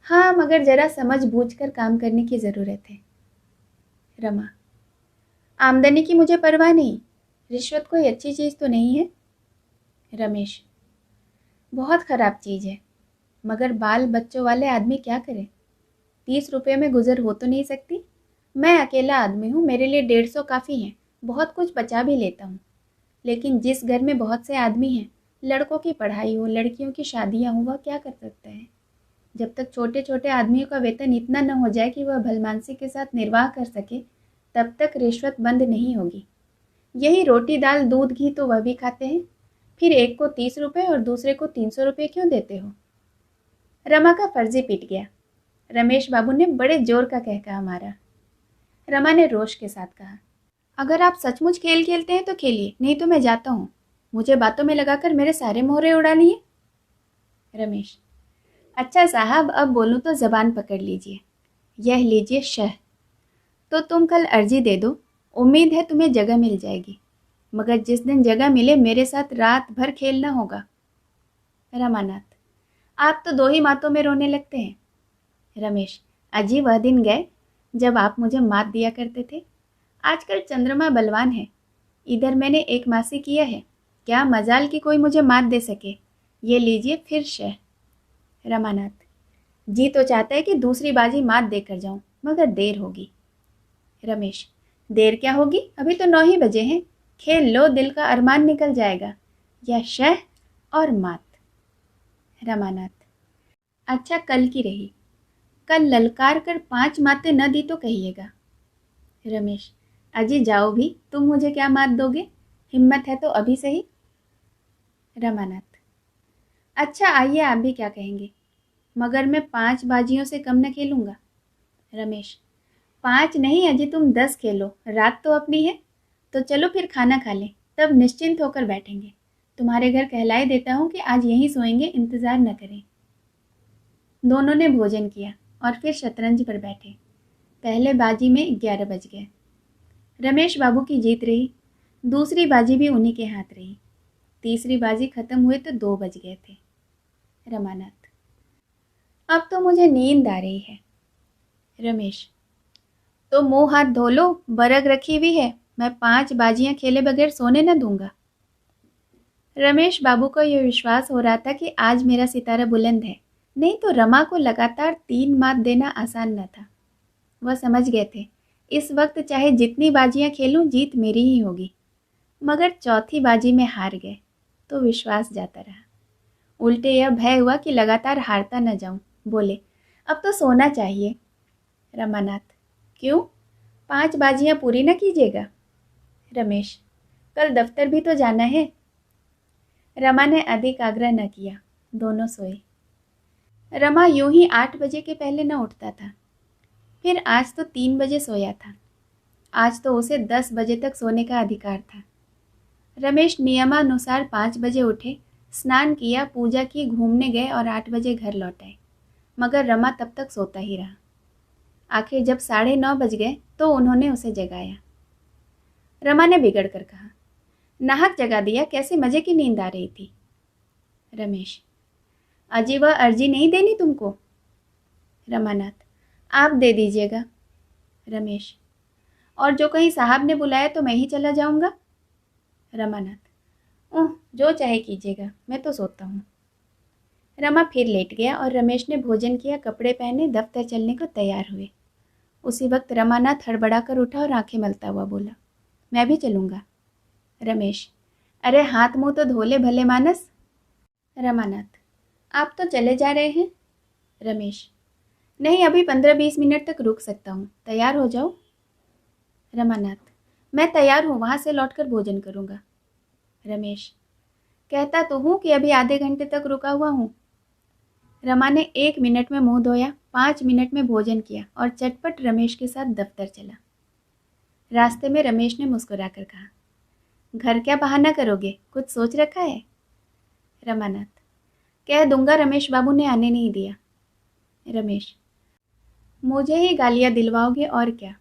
A: हाँ, मगर जरा समझ बूझ कर काम करने की ज़रूरत है। रमा, आमदनी की मुझे परवाह नहीं, रिश्वत कोई अच्छी चीज़ तो नहीं है। रमेश, बहुत ख़राब चीज़ है, मगर बाल बच्चों वाले आदमी क्या करें? 30 रुपये में गुजर हो तो नहीं सकती। मैं अकेला आदमी हूँ, मेरे लिए 150 काफ़ी है। बहुत कुछ बचा भी लेता हूँ। लेकिन जिस घर में बहुत से आदमी हैं, लड़कों की पढ़ाई हो, लड़कियों की शादियाँ हो, वह क्या कर सकता है? जब तक छोटे छोटे आदमियों का वेतन इतना न हो जाए कि वह भलमानसी के साथ निर्वाह कर सके, तब तक रिश्वत बंद नहीं होगी। यही रोटी दाल दूध घी तो वह भी खाते हैं। फिर एक को 30 रुपये और दूसरे को 300 रुपये क्यों देते हो? रमा का फर्जी पिट गया। रमेश बाबू ने बड़े जोर का कहकहा मारा। रमा ने रोष के साथ कहा, अगर आप सचमुच खेल खेलते हैं तो खेलिए, नहीं तो मैं जाता हूँ। मुझे बातों में लगाकर मेरे सारे मोहरे उड़ा लिए। रमेश, अच्छा साहब, अब बोलूँ तो ज़बान पकड़ लीजिए। यह लीजिए शह। तो तुम कल अर्जी दे दो, उम्मीद है तुम्हें जगह मिल जाएगी। मगर जिस दिन जगह मिले मेरे साथ रात भर खेलना होगा। रमानाथ, आप तो 2 ही मातों में रोने लगते हैं। रमेश, अजी वह दिन गए जब आप मुझे मात दिया करते थे। आजकल चंद्रमा बलवान है। इधर मैंने 1 मासी किया है, क्या मजाल कि कोई मुझे मात दे सके। ये लीजिए फिर शह। रमानाथ, जी तो चाहता है कि दूसरी बाजी मात देकर जाऊं, मगर देर होगी। रमेश, देर क्या होगी, अभी तो 9 ही बजे हैं। खेल लो, दिल का अरमान निकल जाएगा। यह शह और मात। रमानाथ, अच्छा कल की रही, कल ललकार कर 5 मातें न दी तो कहिएगा। रमेश, अजी जाओ भी, तुम मुझे क्या मात दोगे? हिम्मत है तो अभी सही। रमानाथ, अच्छा आइए, आप भी क्या कहेंगे, मगर मैं 5 बाजियों से कम न खेलूंगा। रमेश, 5 नहीं अजी, तुम 10 खेलो, रात तो अपनी है। तो चलो फिर खाना खा लें, तब निश्चिंत होकर बैठेंगे। तुम्हारे घर कहलाए देता हूँ कि आज यहीं सोएंगे, इंतज़ार न करें। दोनों ने भोजन किया और फिर शतरंज पर बैठे। पहले बाजी में 11 बज गए। रमेश बाबू की जीत रही, दूसरी बाजी भी उन्हीं के हाथ रही। तीसरी बाजी खत्म हुए तो 2 बज गए थे। रमानाथ, अब तो मुझे नींद आ रही है। रमेश, तो मुंह हाथ धो लो, बरग रखी हुई है, मैं 5 बाजियां खेले बगैर सोने न दूंगा। रमेश बाबू को यह विश्वास हो रहा था कि आज मेरा सितारा बुलंद है, नहीं तो रमा को लगातार 3 मात देना आसान न था। वह समझ गए थे, इस वक्त चाहे जितनी बाजियां खेलूं, जीत मेरी ही होगी। मगर चौथी बाजी में हार गए तो विश्वास जाता रहा। उल्टे यह भय हुआ कि लगातार हारता न जाऊं। बोले, अब तो सोना चाहिए। रमानाथ, क्यों, 5 बाजियां पूरी न कीजिएगा? रमेश, कल दफ्तर भी तो जाना है। रमा ने अधिक आग्रह न किया, दोनों सोए। रमा यूं ही 8 बजे के पहले न उठता था, फिर आज तो 3 बजे सोया था। आज तो उसे 10 बजे तक सोने का अधिकार था। रमेश नियमानुसार 5 बजे उठे, स्नान किया, पूजा की, घूमने गए और 8 बजे घर लौट आए। मगर रमा तब तक सोता ही रहा। आखिर जब 9:30 बज गए तो उन्होंने उसे जगाया। रमा ने बिगड़ कर कहा, नाहक जगा दिया, कैसे मजे की नींद आ रही थी। रमेश, अजी वह अर्जी नहीं देनी तुमको। रमानाथ, आप दे दीजिएगा। रमेश, और जो कहीं साहब ने बुलाया तो मैं ही चला जाऊंगा। रमानाथ, ओह जो चाहे कीजिएगा, मैं तो सोता हूँ। रमा फिर लेट गया और रमेश ने भोजन किया, कपड़े पहने दफ्तर चलने को तैयार हुए। उसी वक्त रमानाथ हड़बड़ा कर उठा और आंखें मलता हुआ बोला, मैं भी चलूंगा। रमेश, अरे हाथ मुंह तो धो ले भले मानस। रमानाथ, आप तो चले जा रहे हैं। रमेश, नहीं अभी 15-20 मिनट तक रुक सकता हूँ, तैयार हो जाओ। रमानाथ, मैं तैयार हूँ, वहाँ से लौटकर भोजन करूँगा। रमेश, कहता तो हूँ कि अभी आधे घंटे तक रुका हुआ हूँ। रमा ने 1 मिनट में मुंह धोया, 5 मिनट में भोजन किया और चटपट रमेश के साथ दफ्तर चला। रास्ते में रमेश ने मुस्कुराकर कहा, घर क्या बहाना करोगे, कुछ सोच रखा है। रमानाथ, कह दूंगा, रमेश बाबू ने आने नहीं दिया। रमेश, मुझे ही गालियाँ दिलवाओगे और क्या,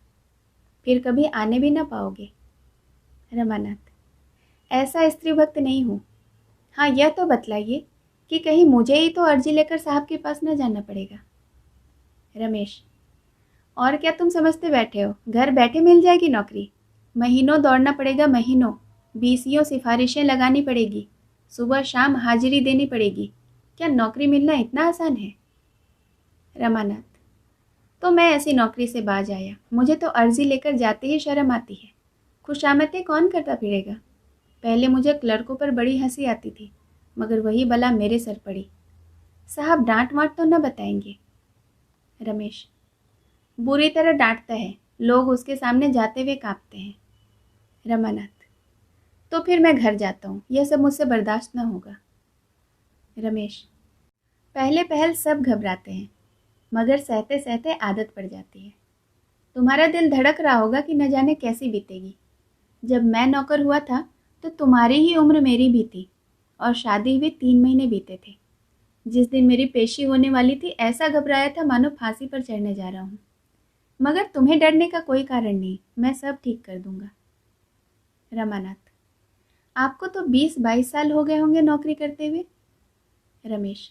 A: फिर कभी आने भी ना पाओगे। रमानाथ, ऐसा स्त्री भक्त नहीं हूँ। हाँ यह तो बतलाइए कि कहीं मुझे ही तो अर्जी लेकर साहब के पास न जाना पड़ेगा। रमेश, और क्या तुम समझते बैठे हो, घर बैठे मिल जाएगी नौकरी। महीनों दौड़ना पड़ेगा, महीनों, बीसियों सिफारिशें लगानी पड़ेगी, सुबह शाम हाजिरी देनी पड़ेगी। क्या नौकरी मिलना इतना आसान है। रमानाथ, तो मैं ऐसी नौकरी से बाज आया, मुझे तो अर्जी लेकर जाते ही शर्म आती है। खुशामतें कौन करता फिरेगा। पहले मुझे क्लर्कों पर बड़ी हंसी आती थी, मगर वही बला मेरे सर पड़ी। साहब डांट वाट तो न बताएंगे। रमेश, बुरी तरह डांटता है, लोग उसके सामने जाते हुए कांपते हैं। रमानाथ, तो फिर मैं घर जाता हूँ, यह सब मुझसे बर्दाश्त न होगा। रमेश, पहले पहल सब घबराते हैं, मगर सहते सहते आदत पड़ जाती है। तुम्हारा दिल धड़क रहा होगा कि न जाने कैसी बीतेगी। जब मैं नौकर हुआ था तो तुम्हारी ही उम्र मेरी भी थी और शादी हुए 3 महीने बीते थे। जिस दिन मेरी पेशी होने वाली थी ऐसा घबराया था मानो फांसी पर चढ़ने जा रहा हूँ। मगर तुम्हें डरने का कोई कारण नहीं, मैं सब ठीक कर दूंगा। रमानाथ, आपको तो 20-22 साल हो गए होंगे नौकरी करते हुए। रमेश,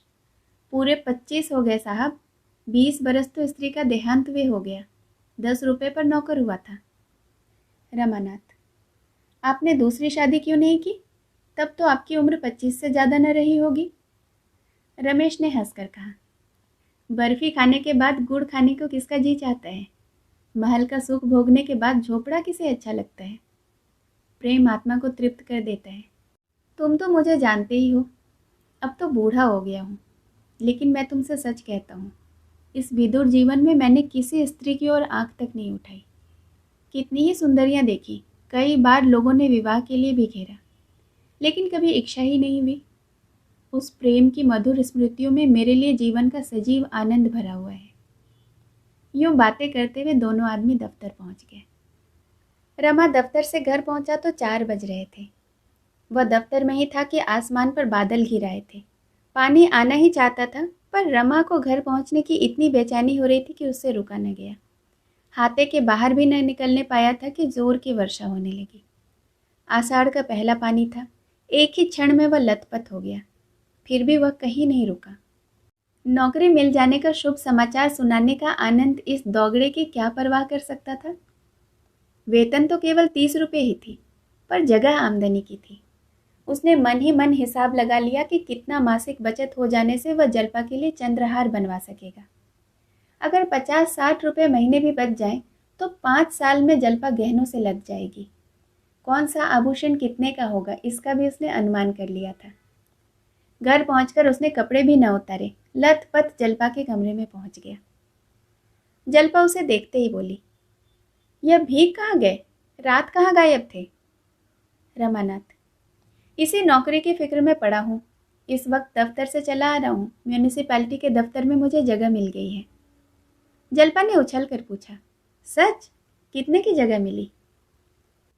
A: पूरे 25 हो गए साहब। 20 बरस तो स्त्री का देहांत हुए हो गया, 10 रुपए पर नौकर हुआ था। रमानाथ, आपने दूसरी शादी क्यों नहीं की, तब तो आपकी उम्र 25 से ज़्यादा न रही होगी। रमेश ने हंसकर कहा, बर्फी खाने के बाद गुड़ खाने को किसका जी चाहता है। महल का सुख भोगने के बाद झोपड़ा किसे अच्छा लगता है। प्रेम आत्मा को तृप्त कर देता है। तुम तो मुझे जानते ही हो, अब तो बूढ़ा हो गया हूँ, लेकिन मैं तुमसे सच कहता हूँ, इस विदुर जीवन में मैंने किसी स्त्री की ओर आंख तक नहीं उठाई। कितनी ही सुंदरियाँ देखी, कई बार लोगों ने विवाह के लिए भी घेरा, लेकिन कभी इच्छा ही नहीं हुई। उस प्रेम की मधुर स्मृतियों में मेरे लिए जीवन का सजीव आनंद भरा हुआ है। यूं बातें करते हुए दोनों आदमी दफ्तर पहुंच गए। रमा दफ्तर से घर पहुंचा तो 4 बज रहे थे। वह दफ्तर में ही था कि आसमान पर बादल घिर आए थे। पानी आना ही चाहता था, पर रमा को घर पहुंचने की इतनी बेचैनी हो रही थी कि उससे रुका न गया। हाथे के बाहर भी न निकलने पाया था कि जोर की वर्षा होने लगी। आषाढ़ का पहला पानी था, एक ही क्षण में वह लथपथ हो गया। फिर भी वह कहीं नहीं रुका। नौकरी मिल जाने का शुभ समाचार सुनाने का आनंद इस दौगड़े की क्या परवाह कर सकता था। वेतन तो केवल 30 रुपये ही थी, पर जगह आमदनी की थी। उसने मन ही मन हिसाब लगा लिया कि कितना मासिक बचत हो जाने से वह जल्पा के लिए चंद्रहार बनवा सकेगा। अगर 50-60 रुपये महीने भी बच जाएं, तो 5 साल में जल्पा गहनों से लग जाएगी। कौन सा आभूषण कितने का होगा, इसका भी उसने अनुमान कर लिया था। घर पहुंचकर उसने कपड़े भी न उतारे, लथपथ जल्पा के कमरे में पहुंच गया। जल्पा उसे देखते ही बोली, यह भीख कहाँ गए, रात कहाँ गायब थे। रमानाथ, इसी नौकरी की फिक्र में पड़ा हूँ, इस वक्त दफ्तर से चला आ रहा हूँ, म्यूनिसिपैलिटी के दफ्तर में मुझे जगह मिल गई है। जल्पा ने उछल कर पूछा, सच, कितने की जगह मिली।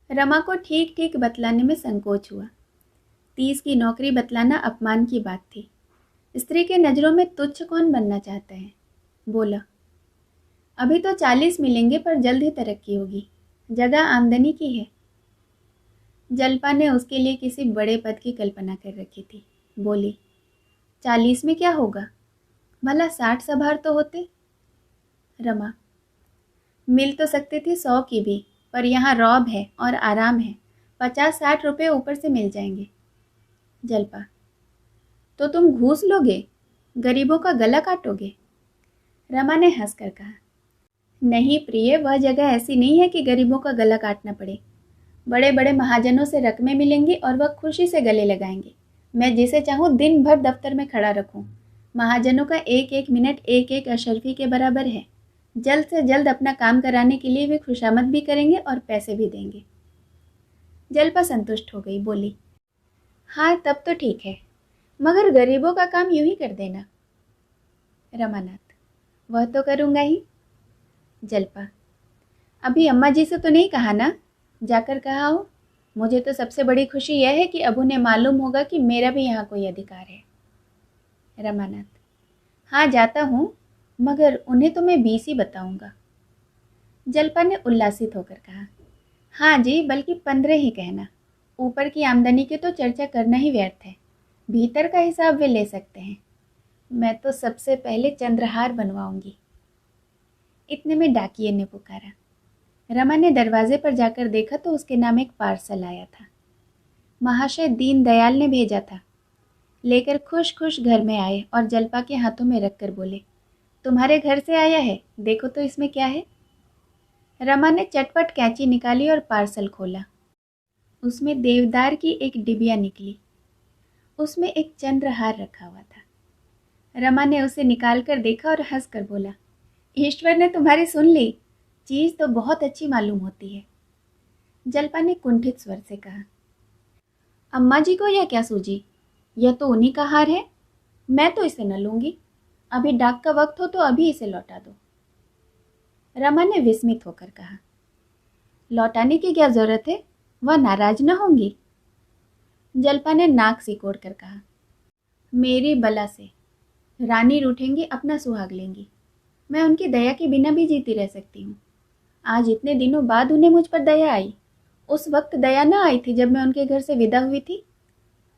A: रमा को ठीक ठीक बतलाने में संकोच हुआ। 30 की नौकरी बतलाना अपमान की बात थी। स्त्री के नज़रों में तुच्छ कौन बनना चाहता है। बोला, अभी तो 40 मिलेंगे, पर जल्द ही तरक्की होगी, जगह आमदनी की है। जल्पा ने उसके लिए किसी बड़े पद की कल्पना कर रखी थी। बोली, 40 में क्या होगा, भला 60 सभार तो होते। रमा, मिल तो सकती थी 100 की भी, पर यहाँ रौब है और आराम है, 50-60 रुपये ऊपर से मिल जाएंगे। जल्पा, तो तुम घूस लोगे, गरीबों का गला काटोगे। रमा ने हंसकर कहा, नहीं प्रिय, वह जगह ऐसी नहीं है कि गरीबों का गला काटना पड़े। बड़े बड़े महाजनों से रकमें मिलेंगी और वह खुशी से गले लगाएंगे। मैं जिसे चाहूँ दिन भर दफ्तर में खड़ा रखूं। महाजनों का एक एक मिनट एक एक अशर्फी के बराबर है। जल्द से जल्द अपना काम कराने के लिए वे खुशामद भी करेंगे और पैसे भी देंगे। जल्पा संतुष्ट हो गई, बोली, हाँ तब तो ठीक है, मगर गरीबों का काम यूं ही कर देना। रमानाथ, वह तो करूँगा ही। जल्पा, अभी अम्मा जी से तो नहीं कहा ना, जाकर कहा हो। मुझे तो सबसे बड़ी खुशी यह है कि अब उन्हें मालूम होगा कि मेरा भी यहाँ कोई अधिकार है। रमानाथ, हाँ जाता हूँ, मगर उन्हें तो मैं 20 ही बताऊंगा। जल्पा ने उल्लासित होकर कहा, हाँ जी, बल्कि 15 ही कहना। ऊपर की आमदनी की तो चर्चा करना ही व्यर्थ है, भीतर का हिसाब वे ले सकते हैं। मैं तो सबसे पहले चंद्रहार बनवाऊंगी। इतने में डाकिये ने पुकारा। रमा ने दरवाजे पर जाकर देखा तो उसके नाम एक पार्सल आया था। महाशय दीनदयाल ने भेजा था। लेकर खुश खुश घर में आए और जल्पा के हाथों में रखकर बोले, तुम्हारे घर से आया है, देखो तो इसमें क्या है। रमा ने चटपट कैंची निकाली और पार्सल खोला। उसमें देवदार की एक डिबिया निकली। उसमें एक चंद्रहार रखा हुआ था। रमा ने उसे निकालकर देखा और हंसकर बोला, ईश्वर ने तुम्हारी सुन ली, चीज तो बहुत अच्छी मालूम होती है। जल्पा ने कुंठित स्वर से कहा, अम्मा जी को यह क्या सूझी, यह तो उन्हीं का हार है, मैं तो इसे न लूंगी। अभी डाक का वक्त हो तो अभी इसे लौटा दो। रमा ने विस्मित होकर कहा, लौटाने की क्या जरूरत है, वह नाराज न होंगी। जल्पा ने नाक सिकोड़ कर कहा, मेरी बला से रानी रूठेंगी, अपना सुहाग लेंगी। मैं उनकी दया के बिना भी जीती रह सकती हूँ। आज इतने दिनों बाद उन्हें मुझ पर दया आई। उस वक्त दया न आई थी जब मैं उनके घर से विदा हुई थी।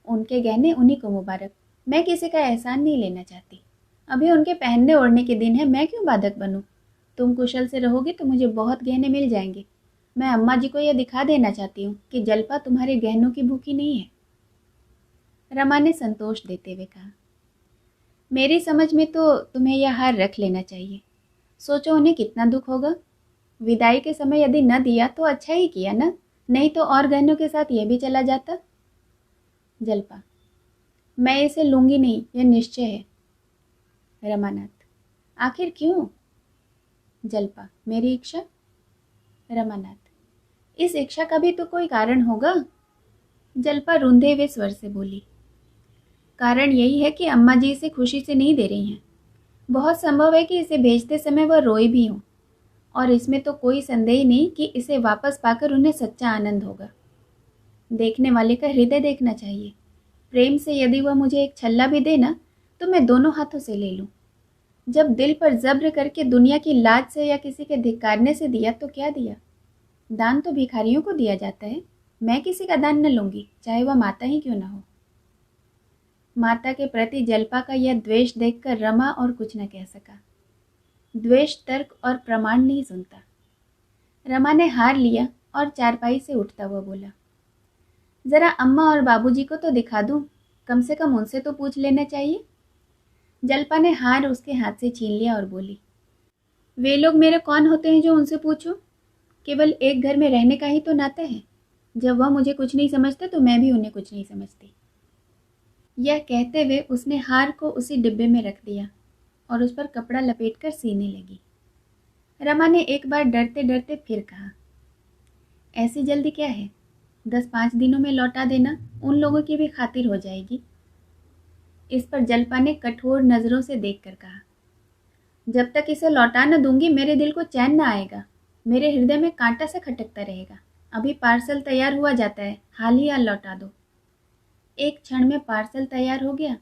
A: उनके गहने उन्हीं को मुबारक, मैं किसी का एहसान नहीं लेना चाहती। अभी उनके पहनने ओढ़ने के दिन है, मैं क्यों बाधक बनूं। तुम कुशल से रहोगे तो मुझे बहुत गहने मिल जाएंगे। मैं अम्मा जी को यह दिखा देना चाहती हूँ कि जल्पा तुम्हारे गहनों की भूखी नहीं है। रमा ने संतोष देते हुए कहा, मेरी समझ में तो तुम्हें यह हार रख लेना चाहिए। सोचो उन्हें कितना दुख होगा। विदाई के समय यदि न दिया तो अच्छा ही किया ना, नहीं तो और गहनों के साथ यह भी चला जाता। जल्पा, मैं इसे लूंगी नहीं, यह निश्चय है। रमानाथ, आखिर क्यों। जल्पा, मेरी इच्छा। रमानाथ, इस इच्छा का भी तो कोई कारण होगा। जल्पा रूंधे हुए स्वर से बोली, कारण यही है कि अम्मा जी इसे खुशी से नहीं दे रही हैं। बहुत संभव है कि इसे भेजते समय वह रोई भी हों, और इसमें तो कोई संदेह नहीं कि इसे वापस पाकर उन्हें सच्चा आनंद होगा। देखने वाले का हृदय देखना चाहिए। प्रेम से यदि वह मुझे एक छल्ला भी देना तो मैं दोनों हाथों से ले लूं। जब दिल पर जब्र करके दुनिया की लाज से या किसी के धिक्कारने से दिया तो क्या दिया। दान तो भिखारियों को दिया जाता है, मैं किसी का दान न लूंगी, चाहे वह माता ही क्यों ना हो। माता के प्रति जल्पा का यह द्वेष देखकर रमा और कुछ न कह सका। द्वेष तर्क और प्रमाण नहीं सुनता। रमा ने हार लिया और चारपाई से उठता हुआ बोला, जरा अम्मा और बाबूजी को तो दिखा दूं, कम से कम उनसे तो पूछ लेना चाहिए। जल्पा ने हार उसके हाथ से छीन लिया और बोली, वे लोग मेरे कौन होते हैं जो उनसे पूछूं। केवल एक घर में रहने का ही तो नाता है। जब वह मुझे कुछ नहीं समझते तो मैं भी उन्हें कुछ नहीं समझती। यह कहते हुए उसने हार को उसी डिब्बे में रख दिया और उस पर कपड़ा लपेटकर सीने लगी। रमा ने एक बार डरते डरते फिर कहा, ऐसी जल्दी क्या है, 10-5 दिनों में लौटा देना, उन लोगों की भी खातिर हो जाएगी। इस पर जल्पा ने कठोर नजरों से देखकर कहा, जब तक इसे लौटा न दूंगी मेरे दिल को चैन न आएगा, मेरे हृदय में कांटा सा खटकता रहेगा। अभी पार्सल तैयार हुआ जाता है, हाल ही हाल लौटा दो। एक क्षण में पार्सल तैयार हो गया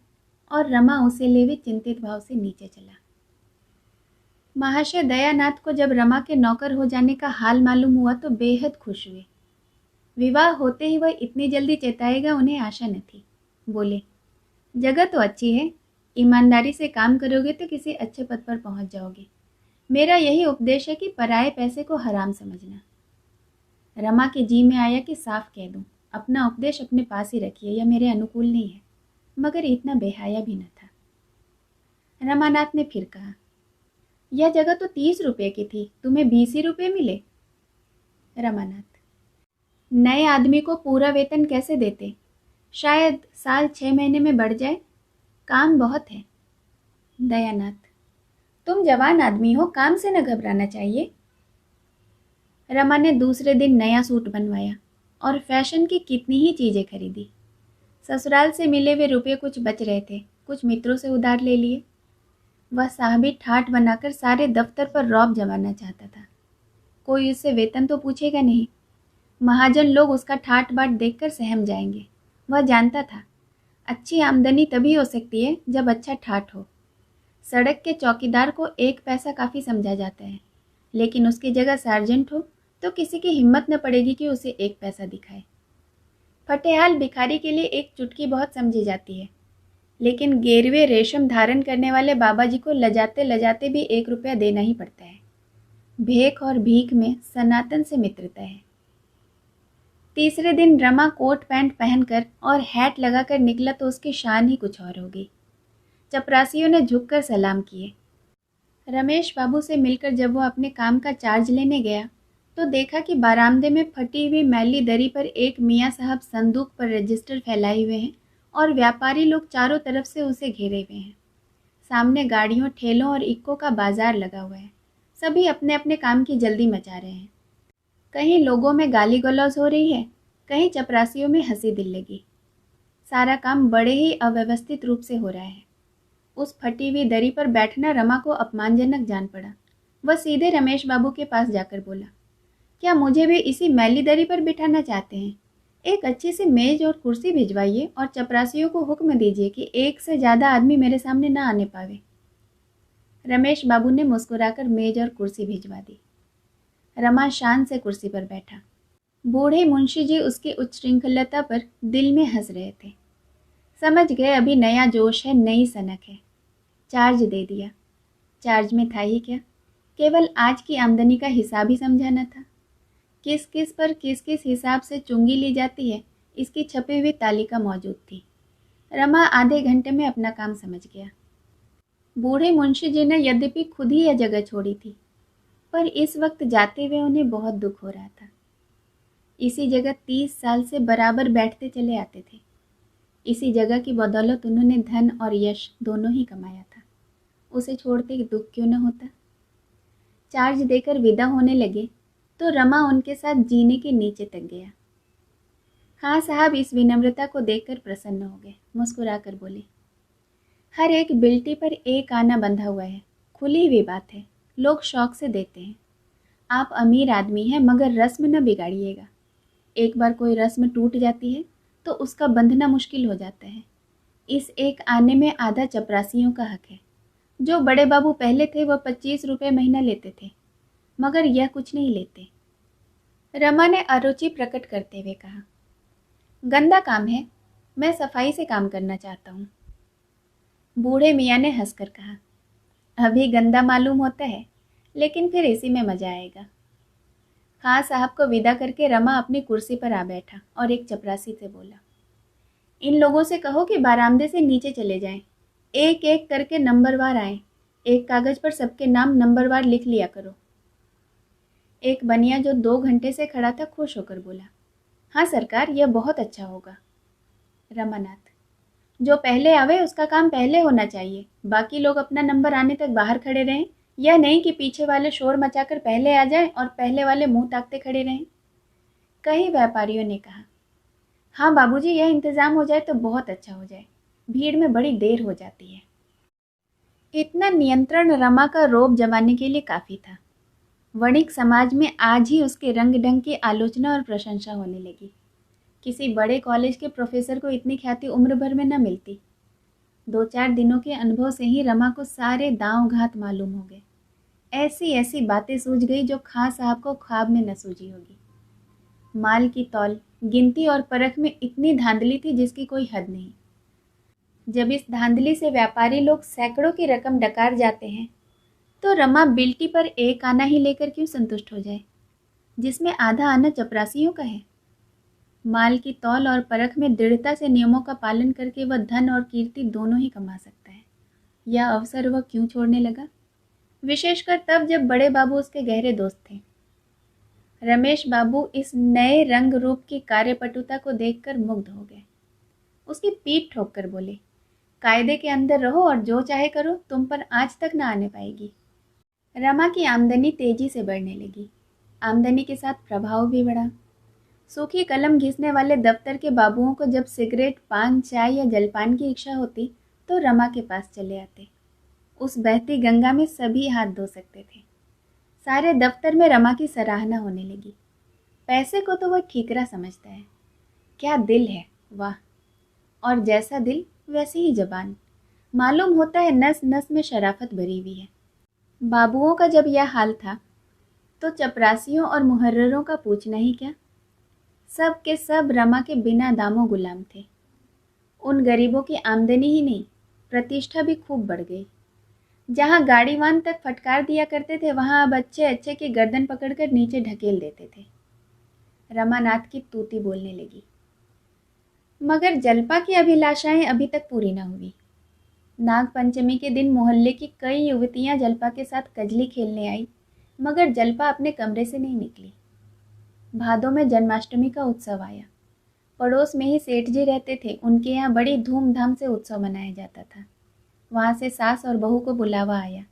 A: और रमा उसे ले हुए चिंतित भाव से नीचे चला। महाशय दयानाथ को जब रमा के नौकर हो जाने का हाल मालूम हुआ तो बेहद खुश हुए। विवाह होते ही वह इतनी जल्दी चेताएगा, उन्हें आशा न थी। बोले, जगह तो अच्छी है, ईमानदारी से काम करोगे तो किसी अच्छे पद पर पहुंच जाओगे। मेरा यही उपदेश है कि पराये पैसे को हराम समझना। रमा के जी में आया कि साफ कह दूं, अपना उपदेश अपने पास ही रखिए, यह मेरे अनुकूल नहीं है, मगर इतना बेहाया भी न था। रमानाथ ने फिर कहा, यह जगह तो 30 रुपये की थी, तुम्हें 20 ही रुपये मिले। रमानाथ, नए आदमी को पूरा वेतन कैसे देते? शायद साल 6 महीने में बढ़ जाए, काम बहुत है। दयानाथ, तुम जवान आदमी हो, काम से न घबराना चाहिए। रमा ने दूसरे दिन नया सूट बनवाया और फैशन की कितनी ही चीजें खरीदी। ससुराल से मिले हुए रुपये कुछ बच रहे थे, कुछ मित्रों से उधार ले लिए। वह साहबी ठाठ बनाकर सारे दफ्तर पर रौब जमाना चाहता था। कोई उससे वेतन तो पूछेगा नहीं, महाजन लोग उसका ठाठ बाट देखकर सहम जाएंगे। वह जानता था अच्छी आमदनी तभी हो सकती है जब अच्छा ठाठ हो। सड़क के चौकीदार को 1 पैसा काफ़ी समझा जाता है, लेकिन उसकी जगह सार्जेंट हो तो किसी की हिम्मत न पड़ेगी कि उसे 1 पैसा दिखाए। फटेहाल भिखारी के लिए एक चुटकी बहुत समझी जाती है, लेकिन गेरवे रेशम धारण करने वाले बाबा जी को लजाते लजाते भी 1 रुपया देना ही पड़ता है। भेख और भीख में सनातन से मित्रता है। तीसरे दिन रमा कोट पैंट पहनकर और हैट लगाकर निकला तो उसकी शान ही कुछ और हो गई। चपरासियों ने झुककर सलाम किए। रमेश बाबू से मिलकर जब वो अपने काम का चार्ज लेने गया तो देखा कि बारामदे में फटी हुई मैली दरी पर एक मियाँ साहब संदूक पर रजिस्टर फैलाए हुए हैं और व्यापारी लोग चारों तरफ से उसे घेरे हुए हैं। सामने गाड़ियों, ठेलों और इक्कों का बाजार लगा हुआ है। सभी अपने अपने काम की जल्दी मचा रहे हैं। कहीं लोगों में गाली गलौज हो रही है, कहीं चपरासियों में हंसी दिल लगी। सारा काम बड़े ही अव्यवस्थित रूप से हो रहा है। उस फटी हुई दरी पर बैठना रमा को अपमानजनक जान पड़ा। वह सीधे रमेश बाबू के पास जाकर बोला, क्या मुझे भी इसी मैली दरी पर बिठाना चाहते हैं? एक अच्छी सी मेज और कुर्सी भिजवाइए और चपरासियों को हुक्म दीजिए कि 1 से ज़्यादा आदमी मेरे सामने ना आने पावे। रमेश बाबू ने मुस्कुराकर मेज और कुर्सी भिजवा दी। रमा शान से कुर्सी पर बैठा। बूढ़े मुंशी जी उसकी उच्छृंखलता पर दिल में हंस रहे थे। समझ गए अभी नया जोश है, नई सनक है। चार्ज दे दिया। चार्ज में था ही क्या, केवल आज की आमदनी का हिसाब ही समझाना था। किस किस पर किस किस हिसाब से चुंगी ली जाती है, इसकी छपी हुई तालिका मौजूद थी। रमा आधे घंटे में अपना काम समझ गया। बूढ़े मुंशी जी ने यद्यपि खुद ही यह जगह छोड़ी थी, पर इस वक्त जाते हुए उन्हें बहुत दुख हो रहा था। इसी जगह 30 साल से बराबर बैठते चले आते थे। इसी जगह की बदौलत उन्होंने धन और यश दोनों ही कमाया था। उसे छोड़ते दुख क्यों न होता। चार्ज देकर विदा होने लगे तो रमा उनके साथ जीने के नीचे तक गया। हाँ साहब इस विनम्रता को देखकर प्रसन्न हो गए। मुस्कुराकर बोले, हर एक बिल्टी पर एक आना बंधा हुआ है, खुली हुई बात है, लोग शौक से देते हैं। आप अमीर आदमी हैं, मगर रस्म न बिगाड़िएगा। एक बार कोई रस्म टूट जाती है तो उसका बंधना मुश्किल हो जाता है। इस एक आने में आधा चपरासियों का हक है। जो बड़े बाबू पहले थे वह 25 रुपये महीना लेते थे, मगर यह कुछ नहीं लेते। रमा ने अरुचि प्रकट करते हुए कहा, गंदा काम है, मैं सफाई से काम करना चाहता हूँ। बूढ़े मियाँ ने हंसकर कहा, अभी गंदा मालूम होता है, लेकिन फिर इसी में मजा आएगा। खां साहब को विदा करके रमा अपनी कुर्सी पर आ बैठा और एक चपरासी से बोला, इन लोगों से कहो कि बारामदे से नीचे चले जाएं, एक एक करके नंबरवार आए, एक कागज पर सबके नाम नंबरवार लिख लिया करो। एक बनिया जो 2 घंटे से खड़ा था खुश होकर बोला, हाँ सरकार, यह बहुत अच्छा होगा। रमानाथ, जो पहले आवे उसका काम पहले होना चाहिए, बाकी लोग अपना नंबर आने तक बाहर खड़े रहें, यह नहीं कि पीछे वाले शोर मचाकर पहले आ जाएं और पहले वाले मुंह ताकते खड़े रहें। कई व्यापारियों ने कहा, हाँ बाबूजी, यह इंतजाम हो जाए तो बहुत अच्छा हो जाए, भीड़ में बड़ी देर हो जाती है। इतना नियंत्रण रमा का रोब जमाने के लिए काफ़ी था। वणिक समाज में आज ही उसके रंग ढंग की आलोचना और प्रशंसा होने लगी। किसी बड़े कॉलेज के प्रोफेसर को इतनी ख्याति उम्र भर में न मिलती। 2-4 दिनों के अनुभव से ही रमा को सारे दांव घात मालूम हो गए। ऐसी ऐसी बातें सूझ गई जो खां साहब को ख्वाब में न सूझी होगी। माल की तौल, गिनती और परख में इतनी धांधली थी जिसकी कोई हद नहीं। जब इस धांधली से व्यापारी लोग सैकड़ों की रकम डकार जाते हैं, तो रमा बिल्टी पर एक आना ही लेकर क्यों संतुष्ट हो जाए, जिसमें आधा आना चपरासियों का है। माल की तौल और परख में दृढ़ता से नियमों का पालन करके वह धन और कीर्ति दोनों ही कमा सकता है। यह अवसर वह क्यों छोड़ने लगा, विशेषकर तब जब बड़े बाबू उसके गहरे दोस्त थे। रमेश बाबू इस नए रंग रूप की कार्यपटुता को देखकर मुग्ध हो गए। उसकी पीठ ठोक कर बोले, कायदे के अंदर रहो और जो चाहे करो, तुम पर आंच तक न आने पाएगी। रमा की आमदनी तेजी से बढ़ने लगी। आमदनी के साथ प्रभाव भी बढ़ा। सूखी कलम घिसने वाले दफ्तर के बाबुओं को जब सिगरेट, पान, चाय या जलपान की इच्छा होती तो रमा के पास चले आते। उस बहती गंगा में सभी हाथ धो सकते थे। सारे दफ्तर में रमा की सराहना होने लगी। पैसे को तो वह ठीकरा समझता है। क्या दिल है, वाह! और जैसा दिल वैसी ही जबान। मालूम होता है नस नस में शराफत भरी हुई है। बाबुओं का जब यह हाल था तो चपरासियों और मुहर्ररों का पूछना ही क्या। सब के सब रमा के बिना दामों गुलाम थे। उन गरीबों की आमदनी ही नहीं, प्रतिष्ठा भी खूब बढ़ गई। जहां गाड़ीवान तक फटकार दिया करते थे, वहां अब अच्छे अच्छे की गर्दन पकड़कर नीचे ढकेल देते थे। रमानाथ की तूती बोलने लगी। मगर जलपा की अभिलाषाएं अभी तक पूरी न हुई। नाग पंचमी के दिन मोहल्ले की कई युवतियां जलपा के साथ कजली खेलने आई, मगर जलपा अपने कमरे से नहीं निकली। भादों में जन्माष्टमी का उत्सव आया। पड़ोस में ही सेठ जी रहते थे, उनके यहाँ बड़ी धूमधाम से उत्सव मनाया जाता था। वहां से सास और बहू को बुलावा आया।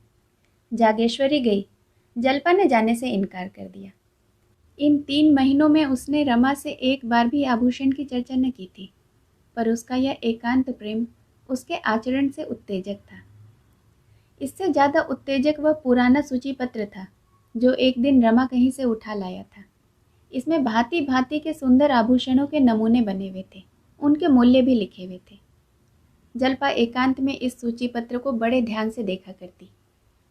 A: जागेश्वरी गई, जलपा ने जाने से इनकार कर दिया। इन 3 महीनों में उसने रमा से एक बार भी आभूषण की चर्चा न की थी, पर उसका यह एकांत प्रेम उसके आचरण से उत्तेजक था। इससे ज्यादा उत्तेजक वह पुराना सूची पत्र था जो एक दिन रमा कहीं से उठा लाया था। इसमें भांति भांति के सुंदर आभूषणों के नमूने बने हुए थे, उनके मूल्य भी लिखे हुए थे। जलपा एकांत में इस सूची पत्र को बड़े ध्यान से देखा करती।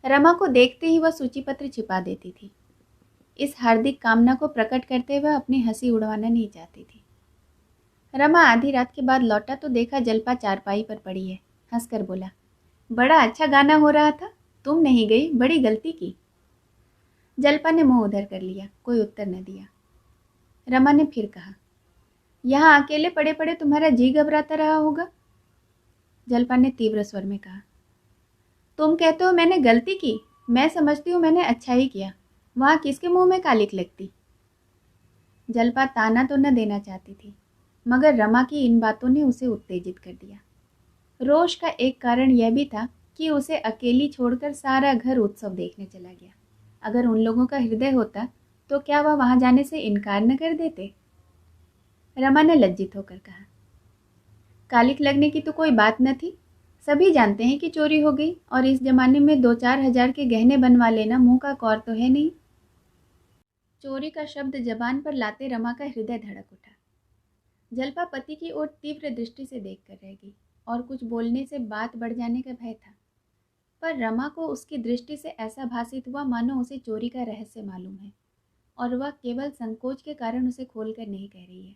A: रमा को देखते ही वह सूची पत्र छिपा देती थी। इस हार्दिक कामना को प्रकट करते हुए अपनी हंसी उड़वाना नहीं चाहती थी। रमा आधी रात के बाद लौटा तो देखा जलपा चारपाई पर पड़ी है। हंसकर बोला, बड़ा अच्छा गाना हो रहा था, तुम नहीं गई, बड़ी गलती की। जलपा ने मुंह उधर कर लिया, कोई उत्तर न दिया। रमा ने फिर कहा, यहाँ अकेले पड़े पड़े तुम्हारा जी घबराता रहा होगा। जलपा ने तीव्र स्वर में कहा, तुम कहते हो मैंने गलती की, मैं समझती हूँ मैंने अच्छा ही किया। वहां किसके मुंह में कालिक लगती। जलपा ताना तो न देना चाहती थी, मगर रमा की इन बातों ने उसे उत्तेजित कर दिया। रोष का एक कारण यह भी था कि उसे अकेली छोड़कर सारा घर उत्सव देखने चला गया। अगर उन लोगों का हृदय होता तो क्या वह वहां जाने से इनकार न कर देते। रमा ने लज्जित होकर कहा, कालिक लगने की तो कोई बात न थी, सभी जानते हैं कि चोरी हो गई, और इस जमाने में 2-4 हजार के गहने बनवा लेना मुंह का कौर तो है नहीं। चोरी का शब्द जबान पर लाते रमा का हृदय धड़क उठा। जलपा पति की ओर तीव्र दृष्टि से देखकर रह गई और कुछ बोलने से बात बढ़ जाने का भय था, पर रमा को उसकी दृष्टि से ऐसा भासित हुआ मानो उसे चोरी का रहस्य मालूम है और वह केवल संकोच के कारण उसे खोलकर नहीं कह रही है।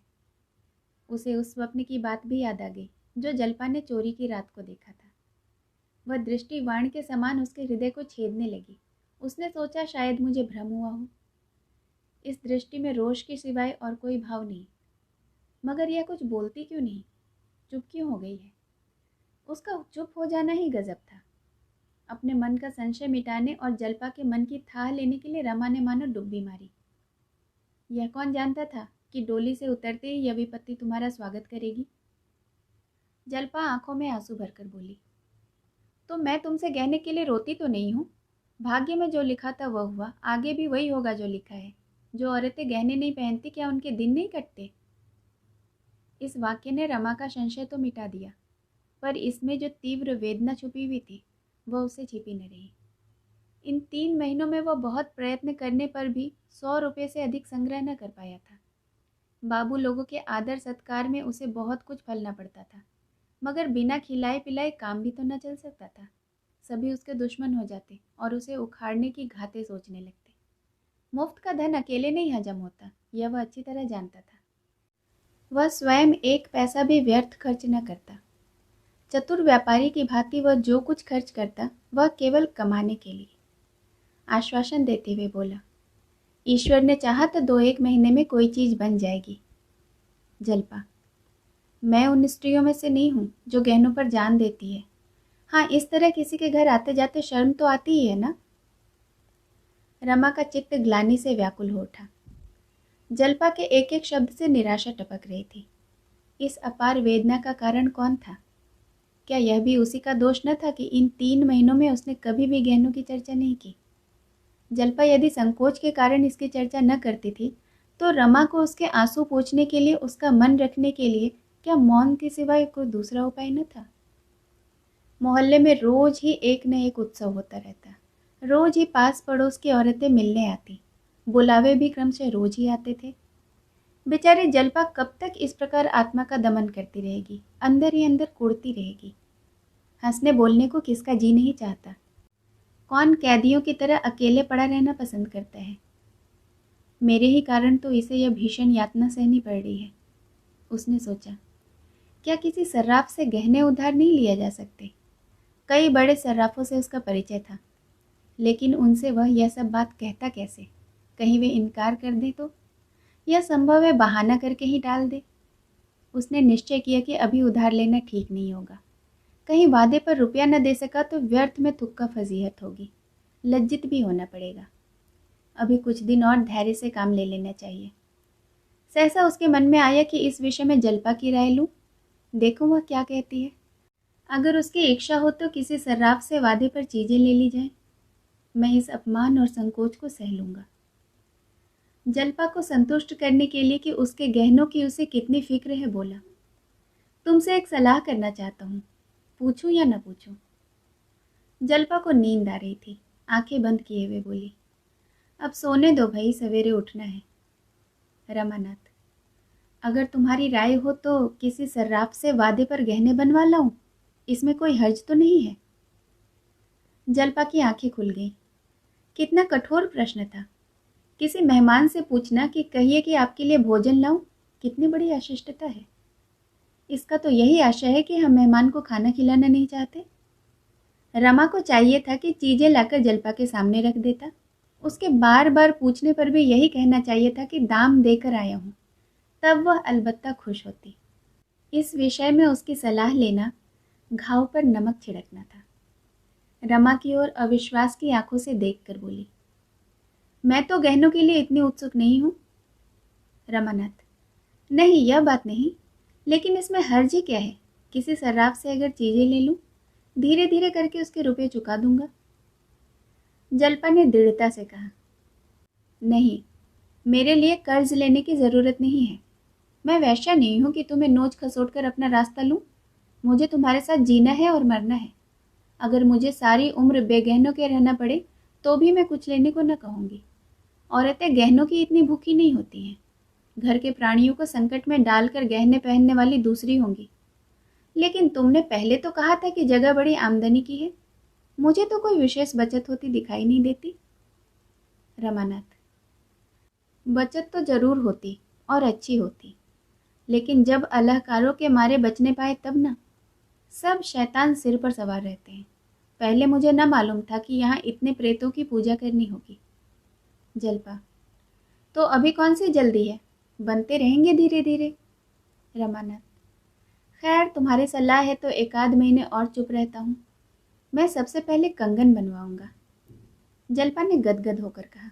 A: उसे उस स्वप्न की बात भी याद आ गई जो जलपा ने चोरी की रात को देखा था। वह दृष्टि बाण के समान उसके हृदय को छेदने लगी। उसने सोचा, शायद मुझे भ्रम हुआ हो। इस दृष्टि में रोष के सिवाय और कोई भाव नहीं। मगर यह कुछ बोलती क्यों नहीं, चुप क्यों हो गई है। उसका चुप हो जाना ही गजब था। अपने मन का संशय मिटाने और जलपा के मन की थाह लेने के लिए रमा ने मानो डुब्बी मारी। यह कौन जानता था कि डोली से उतरते ही यह विपत्ति तुम्हारा स्वागत करेगी। जलपा आंखों में आंसू भरकर बोली, तो मैं तुमसे कहने के लिए रोती तो नहीं हूँ। भाग्य में जो लिखा था वह हुआ, आगे भी वही होगा जो लिखा है। जो औरतें गहने नहीं पहनती, क्या उनके दिन नहीं कटते। इस वाक्य ने रमा का संशय तो मिटा दिया, पर इसमें जो तीव्र वेदना छुपी हुई थी वह उससे छिपी न रही। इन 3 महीनों में वह बहुत प्रयत्न करने पर भी 100 रुपये से अधिक संग्रह न कर पाया था। बाबू लोगों के आदर सत्कार में उसे बहुत कुछ फलना पड़ता था, मगर बिना खिलाए पिलाए काम भी तो न चल सकता था। सभी उसके दुश्मन हो जाते और उसे उखाड़ने की घातें सोचने लगते। मुफ्त का धन अकेले नहीं हजम होता, यह वह अच्छी तरह जानता था। वह स्वयं एक पैसा भी व्यर्थ खर्च न करता। चतुर व्यापारी की भांति वह जो कुछ खर्च करता वह केवल कमाने के लिए। आश्वासन देते हुए बोला, ईश्वर ने चाहा तो 2-1 महीने में कोई चीज बन जाएगी। जल्पा, मैं उन स्त्रियों में से नहीं हूं जो गहनों पर जान देती है। हाँ, इस तरह किसी के घर आते जाते शर्म तो आती ही है ना। रमा का चित्त ग्लानि से व्याकुल हो उठा। जल्पा के एक एक शब्द से निराशा टपक रही थी। इस अपार वेदना का कारण कौन था? क्या यह भी उसी का दोष न था कि इन 3 महीनों में उसने कभी भी गहनों की चर्चा नहीं की? जल्पा यदि संकोच के कारण इसकी चर्चा न करती थी तो रमा को उसके आंसू पोंछने के लिए, उसका मन रखने के लिए क्या मौन के सिवाय कोई दूसरा उपाय न था? मोहल्ले में रोज ही एक न एक उत्सव होता रहता। रोज ही पास पड़ोस की औरतें मिलने आती। बुलावे भी क्रमशः रोज ही आते थे। बेचारी जल्पा कब तक इस प्रकार आत्मा का दमन करती रहेगी, अंदर ही अंदर कुढ़ती रहेगी। हंसने बोलने को किसका जी नहीं चाहता? कौन कैदियों की तरह अकेले पड़ा रहना पसंद करता है? मेरे ही कारण तो इसे यह भीषण यातना सहनी पड़ रही है। उसने सोचा, क्या किसी सर्राफ से गहने उधार नहीं लिया जा सकते? कई बड़े सर्राफों से उसका परिचय था, लेकिन उनसे वह यह सब बात कहता कैसे? कहीं वे इनकार कर दे तो? यह संभव है बहाना करके ही टाल दे। उसने निश्चय किया कि अभी उधार लेना ठीक नहीं होगा। कहीं वादे पर रुपया न दे सका तो व्यर्थ में थुक्का फजीहत होगी, लज्जित भी होना पड़ेगा। अभी कुछ दिन और धैर्य से काम ले लेना चाहिए। सहसा उसके मन में आया कि इस विषय में जल्पा की राय लूं, देखूं वह क्या कहती है। अगर उसकी इच्छा हो तो किसी सर्राफ से वादे पर चीजें ले ली जाए। मैं इस अपमान और संकोच को सह लूंगा। जल्पा को संतुष्ट करने के लिए कि उसके गहनों की उसे कितनी फिक्र है, बोला, तुमसे एक सलाह करना चाहता हूँ, पूछूं या न पूछूं? जल्पा को नींद आ रही थी। आंखें बंद किए हुए बोली, अब सोने दो भाई, सवेरे उठना है। रमानाथ, अगर तुम्हारी राय हो तो किसी सर्राफ से वादे पर गहने बनवा लाऊं, इसमें कोई हर्ज तो नहीं है? जल्पा की आंखें खुल गईं। कितना कठोर प्रश्न था। किसी मेहमान से पूछना कि कहिए कि आपके लिए भोजन लाऊं, कितनी बड़ी अशिष्टता है। इसका तो यही आशय है कि हम मेहमान को खाना खिलाना नहीं चाहते। रमा को चाहिए था कि चीजें लाकर जल्पा के सामने रख देता। उसके बार बार पूछने पर भी यही कहना चाहिए था कि दाम देकर आया हूं, तब वह अलबत्ता खुश होती। इस विषय में उसकी सलाह लेना घाव पर नमक छिड़कना था। रमा की ओर अविश्वास की आंखों से देखकर बोली, मैं तो गहनों के लिए इतनी उत्सुक नहीं हूं। रमानाथ, नहीं, यह बात नहीं, लेकिन इसमें हर्ज ही क्या है? किसी सर्राफ से अगर चीजें ले लूं, धीरे धीरे करके उसके रुपए चुका दूंगा। जल्पा ने दृढ़ता से कहा, नहीं, मेरे लिए कर्ज लेने की जरूरत नहीं है। मैं वैश्या नहीं हूं कि तुम्हें नोच खसोट कर अपना रास्ता लूं। मुझे तुम्हारे साथ जीना है और मरना है। अगर मुझे सारी उम्र बेगहनों के रहना पड़े तो भी मैं कुछ लेने को न कहूंगी। औरतें गहनों की इतनी भूखी नहीं होती हैं। घर के प्राणियों को संकट में डालकर गहने पहनने वाली दूसरी होंगी। लेकिन तुमने पहले तो कहा था कि जगह बड़ी आमदनी की है। मुझे तो कोई विशेष बचत होती दिखाई नहीं देती। रमानाथ, बचत तो जरूर होती और अच्छी होती, लेकिन जब अल्लाहकारों के मारे बचने पाए तब ना। सब शैतान सिर पर सवार रहते हैं। पहले मुझे न मालूम था कि यहाँ इतने प्रेतों की पूजा करनी होगी। जल्पा, तो अभी कौन सी जल्दी है, बनते रहेंगे धीरे धीरे। रमानाथ, खैर तुम्हारी सलाह है तो 1 आध महीने और चुप रहता हूँ। मैं सबसे पहले कंगन बनवाऊंगा। जल्पा ने गदगद होकर कहा,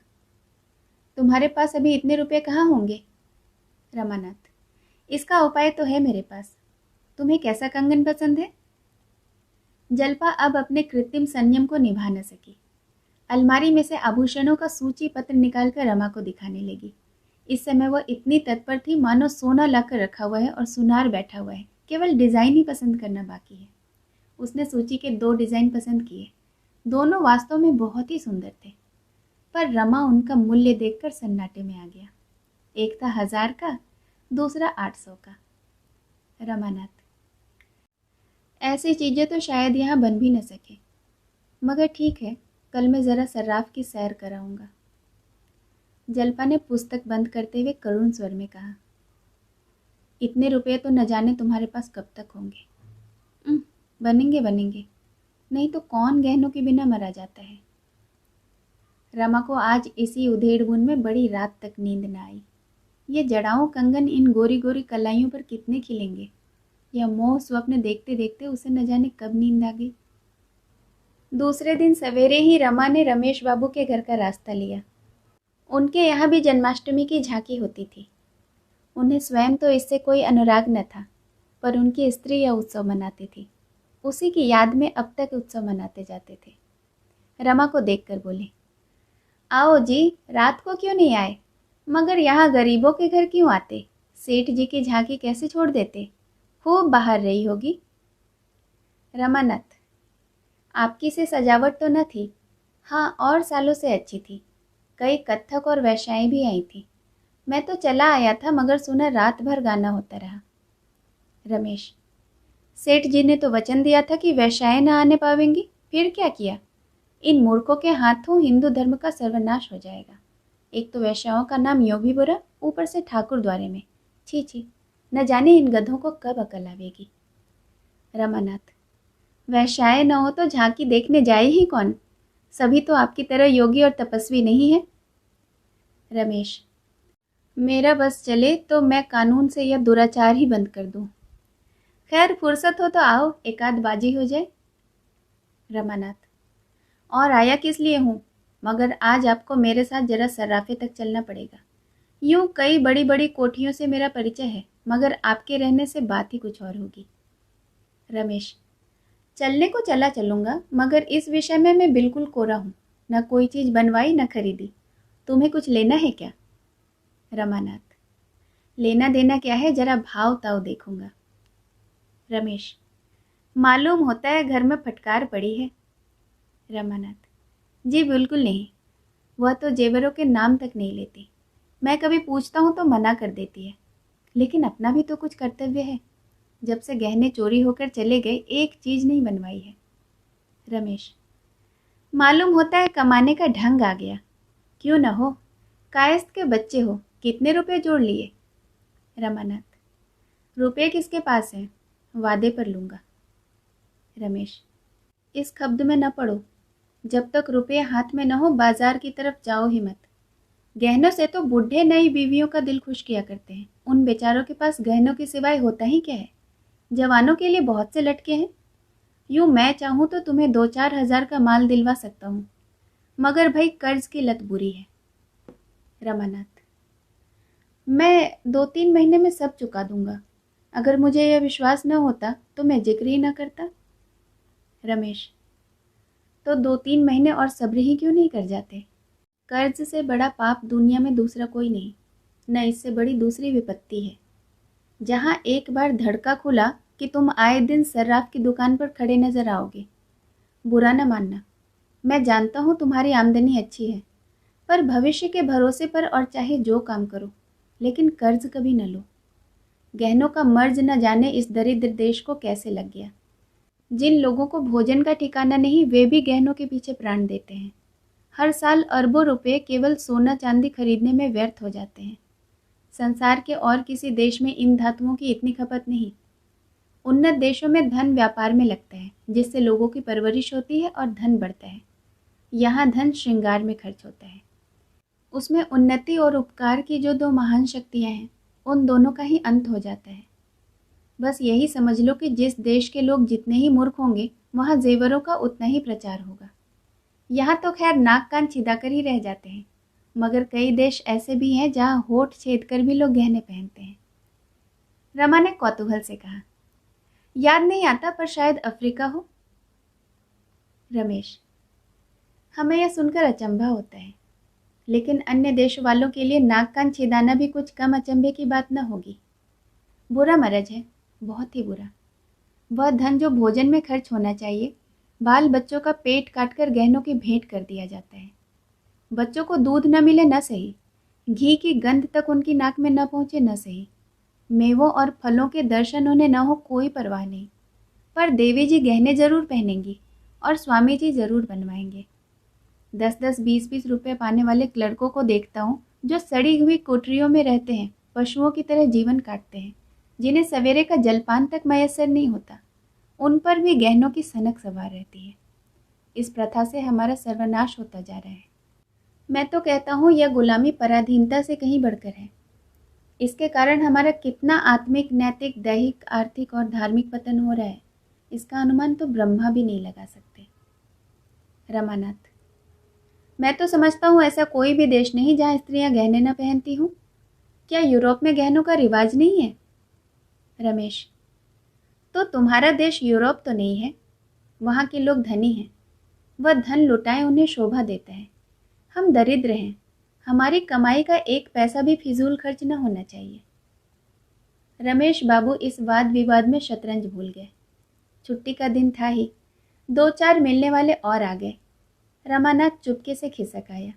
A: तुम्हारे पास अभी इतने रुपए कहाँ होंगे? रमानाथ, इसका उपाय तो है मेरे पास। तुम्हें कैसा कंगन पसंद है? जल्पा अब अपने कृत्रिम संयम को निभा न सकी। अलमारी में से आभूषणों का सूची पत्र निकालकर रमा को दिखाने लगी। इस समय वह इतनी तत्पर थी मानो सोना लाकर रखा हुआ है और सुनार बैठा हुआ है, केवल डिजाइन ही पसंद करना बाकी है। उसने सूची के 2 डिजाइन पसंद किए। दोनों वास्तव में बहुत ही सुंदर थे, पर रमा उनका मूल्य देखकर सन्नाटे में आ गया। एक था 1000 का, दूसरा 800 का। रमानाथ, ऐसी चीजें तो शायद यहाँ बन भी न सके, मगर ठीक है, कल मैं जरा सर्राफ की सैर कराऊंगा। जल्पा ने पुस्तक बंद करते हुए करुण स्वर में कहा। इतने रुपये तो न जाने तुम्हारे पास कब तक होंगे। बनेंगे बनेंगे, नहीं तो कौन गहनों के बिना मरा जाता है। रमा को आज इसी उधेड़-बुन में बड़ी रात तक नींद न आई। ये जड़ाऊ कंगन इन गोरी गोरी कलाइयों पर कितने खिलेंगे। यह मोह स्वप्न देखते देखते उसे न जाने कब नींद आ गई। दूसरे दिन सवेरे ही रमा ने रमेश बाबू के घर का रास्ता लिया। उनके यहाँ भी जन्माष्टमी की झांकी होती थी। उन्हें स्वयं तो इससे कोई अनुराग न था, पर उनकी स्त्री यह उत्सव मनाती थी। उसी की याद में अब तक उत्सव मनाते जाते थे। रमा को देखकर बोले, आओ जी, रात को क्यों नहीं आए? मगर यहाँ गरीबों के घर क्यों आते? सेठ जी की झांकी कैसे छोड़ देते? खूब बाहर रही होगी। रमानाथ, आपकी से सजावट तो न थी, हाँ, और सालों से अच्छी थी। कई कत्थक और वैश्याएं भी आई थी। मैं तो चला आया था, मगर सुना रात भर गाना होता रहा। रमेश, सेठ जी ने तो वचन दिया था कि वैश्याएं न आने पावेंगी, फिर क्या किया? इन मूर्खों के हाथों हिंदू धर्म का सर्वनाश हो जाएगा। एक तो वैश्याओं का नाम यो भी बुरा, ऊपर से ठाकुर द्वारे में। छी छी, न जाने इन गधों को कब अकल आवेगी। रमानाथ, वैश्याएं न हो तो झांकी देखने जाए ही कौन? सभी तो आपकी तरह योगी और तपस्वी नहीं है। रमेश, मेरा बस चले तो मैं कानून से यह दुराचार ही बंद कर दूं। खैर, फुर्सत हो तो आओ, एक आध बाजी हो जाए। रमानाथ, और आया किस लिए हूँ, मगर आज आपको मेरे साथ जरा सर्राफे तक चलना पड़ेगा। यूं कई बड़ी बड़ी कोठियों से मेरा परिचय है, मगर आपके रहने से बात ही कुछ और होगी। रमेश, चलने को चला चलूँगा, मगर इस विषय में मैं बिल्कुल कोरा हूँ। न कोई चीज़ बनवाई न खरीदी। तुम्हें कुछ लेना है क्या? रमानाथ, लेना देना क्या है, जरा भाव ताव देखूंगा। रमेश, मालूम होता है घर में फटकार पड़ी है। रमानाथ, जी बिल्कुल नहीं, वह तो जेवरों के नाम तक नहीं लेती। मैं कभी पूछता हूँ तो मना कर देती है, लेकिन अपना भी तो कुछ कर्तव्य है। जब से गहने चोरी होकर चले गए, एक चीज़ नहीं बनवाई है। रमेश, मालूम होता है कमाने का ढंग आ गया। क्यों न हो, कायस्थ के बच्चे हो, कितने रुपए जोड़ लिए? रमानाथ, रुपये किसके पास हैं, वादे पर लूँगा। रमेश, इस खब्द में न पड़ो। जब तक रुपये हाथ में न हो, बाजार की तरफ जाओ ही मत। गहनों से तो बूढ़े नई बीवियों का दिल खुश किया करते हैं। उन बेचारों के पास गहनों के सिवाय होता ही क्या है? जवानों के लिए बहुत से लटके हैं। यूँ मैं चाहूँ तो तुम्हें 2-4 हज़ार का माल दिलवा सकता हूँ, मगर भाई कर्ज की लत बुरी है। रमानाथ, मैं 2-3 महीने में सब चुका दूंगा। अगर मुझे यह विश्वास न होता तो मैं जिक्र ही न करता। रमेश, तो 2-3 महीने और सब्र ही क्यों नहीं कर जाते? कर्ज से बड़ा पाप दुनिया में दूसरा कोई नहीं, न इससे बड़ी दूसरी विपत्ति है। जहाँ एक बार धड़का खुला कि तुम आए दिन सर्राफ की दुकान पर खड़े नजर आओगे। बुरा न मानना, मैं जानता हूँ तुम्हारी आमदनी अच्छी है, पर भविष्य के भरोसे पर और चाहे जो काम करो, लेकिन कर्ज कभी न लो। गहनों का मर्ज न जाने इस दरिद्र देश को कैसे लग गया। जिन लोगों को भोजन का ठिकाना नहीं, वे भी गहनों के पीछे प्राण देते हैं। हर साल अरबों रुपए केवल सोना चांदी खरीदने में व्यर्थ हो जाते हैं। संसार के और किसी देश में इन धातुओं की इतनी खपत नहीं। उन्नत देशों में धन व्यापार में लगता है, जिससे लोगों की परवरिश होती है और धन बढ़ता है। यहाँ धन श्रृंगार में खर्च होता है। उसमें उन्नति और उपकार की जो 2 महान शक्तियाँ हैं, उन दोनों का ही अंत हो जाता है। बस यही समझ लो कि जिस देश के लोग जितने ही मूर्ख होंगे, वहाँ जेवरों का उतना ही प्रचार होगा। यहाँ तो खैर नाक कान छिदाकर ही रह जाते हैं, मगर कई देश ऐसे भी हैं जहाँ होठ छेद कर भी लोग गहने पहनते हैं। रमा ने कौतूहल से कहा, याद नहीं आता, पर शायद अफ्रीका हो। रमेश, हमें यह सुनकर अचंभा होता है, लेकिन अन्य देश वालों के लिए नाक कान छिदाना भी कुछ कम अचंभे की बात न होगी। बुरा मरज है, बहुत ही बुरा। वह धन जो भोजन में खर्च होना चाहिए, बाल बच्चों का पेट काटकर गहनों की भेंट कर दिया जाता है। बच्चों को दूध न मिले न सही, घी की गंध तक उनकी नाक में न पहुँचे न सही, मेवों और फलों के दर्शन उन्हें न हो, कोई परवाह नहीं, पर देवी जी गहने जरूर पहनेंगी और स्वामी जी जरूर बनवाएंगे। 10-10, 20-20 रुपये पाने वाले क्लर्कों को देखता हूँ जो सड़ी हुई कोठरियों में रहते हैं, पशुओं की तरह जीवन काटते हैं, जिन्हें सवेरे का जलपान तक मयसर नहीं होता, उन पर भी गहनों की सनक सवार रहती है। इस प्रथा से हमारा सर्वनाश होता जा रहा है। मैं तो कहता हूँ यह गुलामी पराधीनता से कहीं बढ़कर है। इसके कारण हमारा कितना आत्मिक, नैतिक, दैहिक, आर्थिक और धार्मिक पतन हो रहा है, इसका अनुमान तो ब्रह्मा भी नहीं लगा सकते। रमानाथ: मैं तो समझता हूँ ऐसा कोई भी देश नहीं जहाँ स्त्रियाँ गहने न पहनती हूँ। क्या यूरोप में गहनों का रिवाज नहीं है? रमेश: तो तुम्हारा देश यूरोप तो नहीं है। वहाँ के लोग धनी हैं, वह धन लुटाए उन्हें शोभा देता है। हम दरिद्र हैं, हमारी कमाई का एक पैसा भी फिजूल खर्च न होना चाहिए। रमेश बाबू इस वाद विवाद में शतरंज भूल गए। छुट्टी का दिन था ही, 2-4 मिलने वाले और आ गए। रमानाथ चुपके से खिसक आया।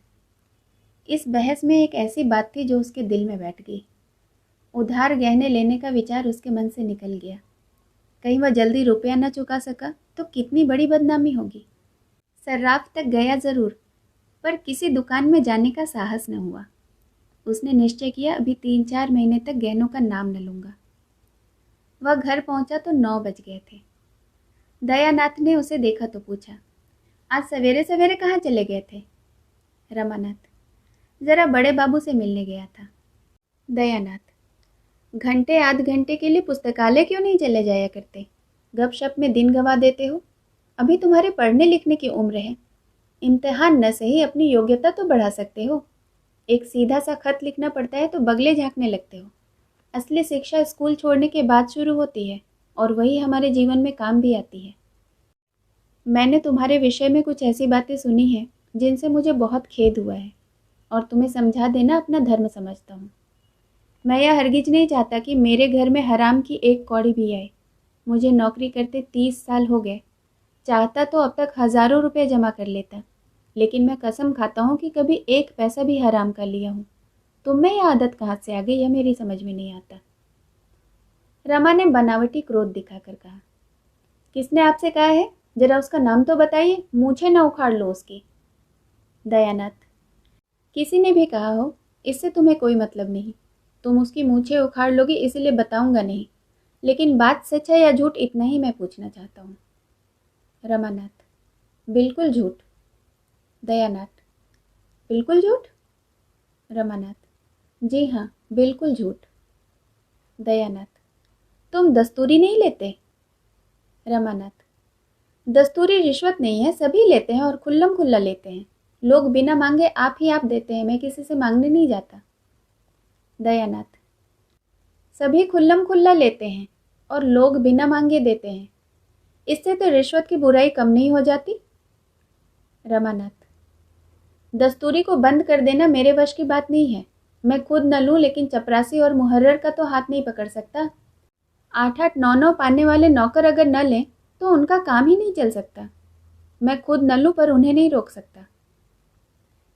A: इस बहस में एक ऐसी बात थी जो उसके दिल में बैठ गई। उधार गहने लेने का विचार उसके मन से निकल गया। कहीं वह जल्दी रुपया न चुका सका तो कितनी बड़ी बदनामी होगी। सर्राफ तक गया जरूर, पर किसी दुकान में जाने का साहस न हुआ। उसने निश्चय किया अभी 3-4 महीने तक गहनों का नाम न लूंगा। वह घर पहुंचा तो 9 बज गए थे। दयानाथ ने उसे देखा तो पूछा, आज सवेरे सवेरे कहाँ चले गए थे? रमानाथ: जरा बड़े बाबू से मिलने गया था। दयानाथ: घंटे आध घंटे के लिए पुस्तकालय क्यों नहीं चले जाया करते? गपशप में दिन गंवा देते हो। अभी तुम्हारे पढ़ने लिखने की उम्र है। इम्तिहान न सही, अपनी योग्यता तो बढ़ा सकते हो। एक सीधा सा खत लिखना पड़ता है तो बगले झांकने लगते हो। असली शिक्षा स्कूल छोड़ने के बाद शुरू होती है और वही हमारे जीवन में काम भी आती है। मैंने तुम्हारे विषय में कुछ ऐसी बातें सुनी हैं जिनसे मुझे बहुत खेद हुआ है और तुम्हें समझा देना अपना धर्म समझता हूँ। मैं यह हरगिज नहीं चाहता कि मेरे घर में हराम की एक कौड़ी भी आए। मुझे नौकरी करते 30 साल हो गए। चाहता तो अब तक हज़ारों रुपए जमा कर लेता, लेकिन मैं कसम खाता हूँ कि कभी एक पैसा भी हराम कर लिया हूँ। तुम में यह आदत कहाँ से आ गई, यह मेरी समझ में नहीं आता। रमा ने बनावटी क्रोध दिखाकर कहा, किसने आपसे कहा है? जरा उसका नाम तो बताइए, मूछें न उखाड़ लो उसकी। दयानाथ: किसी ने भी कहा हो, इससे तुम्हें कोई मतलब नहीं। तुम उसकी मूछें उखाड़ लोगे इसलिए बताऊंगा नहीं, लेकिन बात सच है या झूठ इतना ही मैं पूछना चाहता हूँ। रमानाथ: बिल्कुल झूठ। दयानाथ: बिल्कुल झूठ? रमानाथ: जी हाँ, बिल्कुल झूठ। दयानाथ: तुम दस्तूरी नहीं लेते? रमानाथ: दस्तूरी रिश्वत नहीं है, सभी लेते हैं और खुल्लम खुल्ला लेते हैं। लोग बिना मांगे आप ही आप देते हैं, मैं किसी से मांगने नहीं जाता। दयानाथ: सभी खुल्लम खुल्ला लेते हैं और लोग बिना मांगे देते हैं, इससे तो रिश्वत की बुराई कम नहीं हो जाती। रमानाथ: दस्तूरी को बंद कर देना मेरे वश की बात नहीं है। मैं खुद न लूं, लेकिन चपरासी और मुहर्रर का तो हाथ नहीं पकड़ सकता। 8-8, 9-9 पाने वाले नौकर अगर न लें तो उनका काम ही नहीं चल सकता। मैं खुद न लूं पर उन्हें नहीं रोक सकता।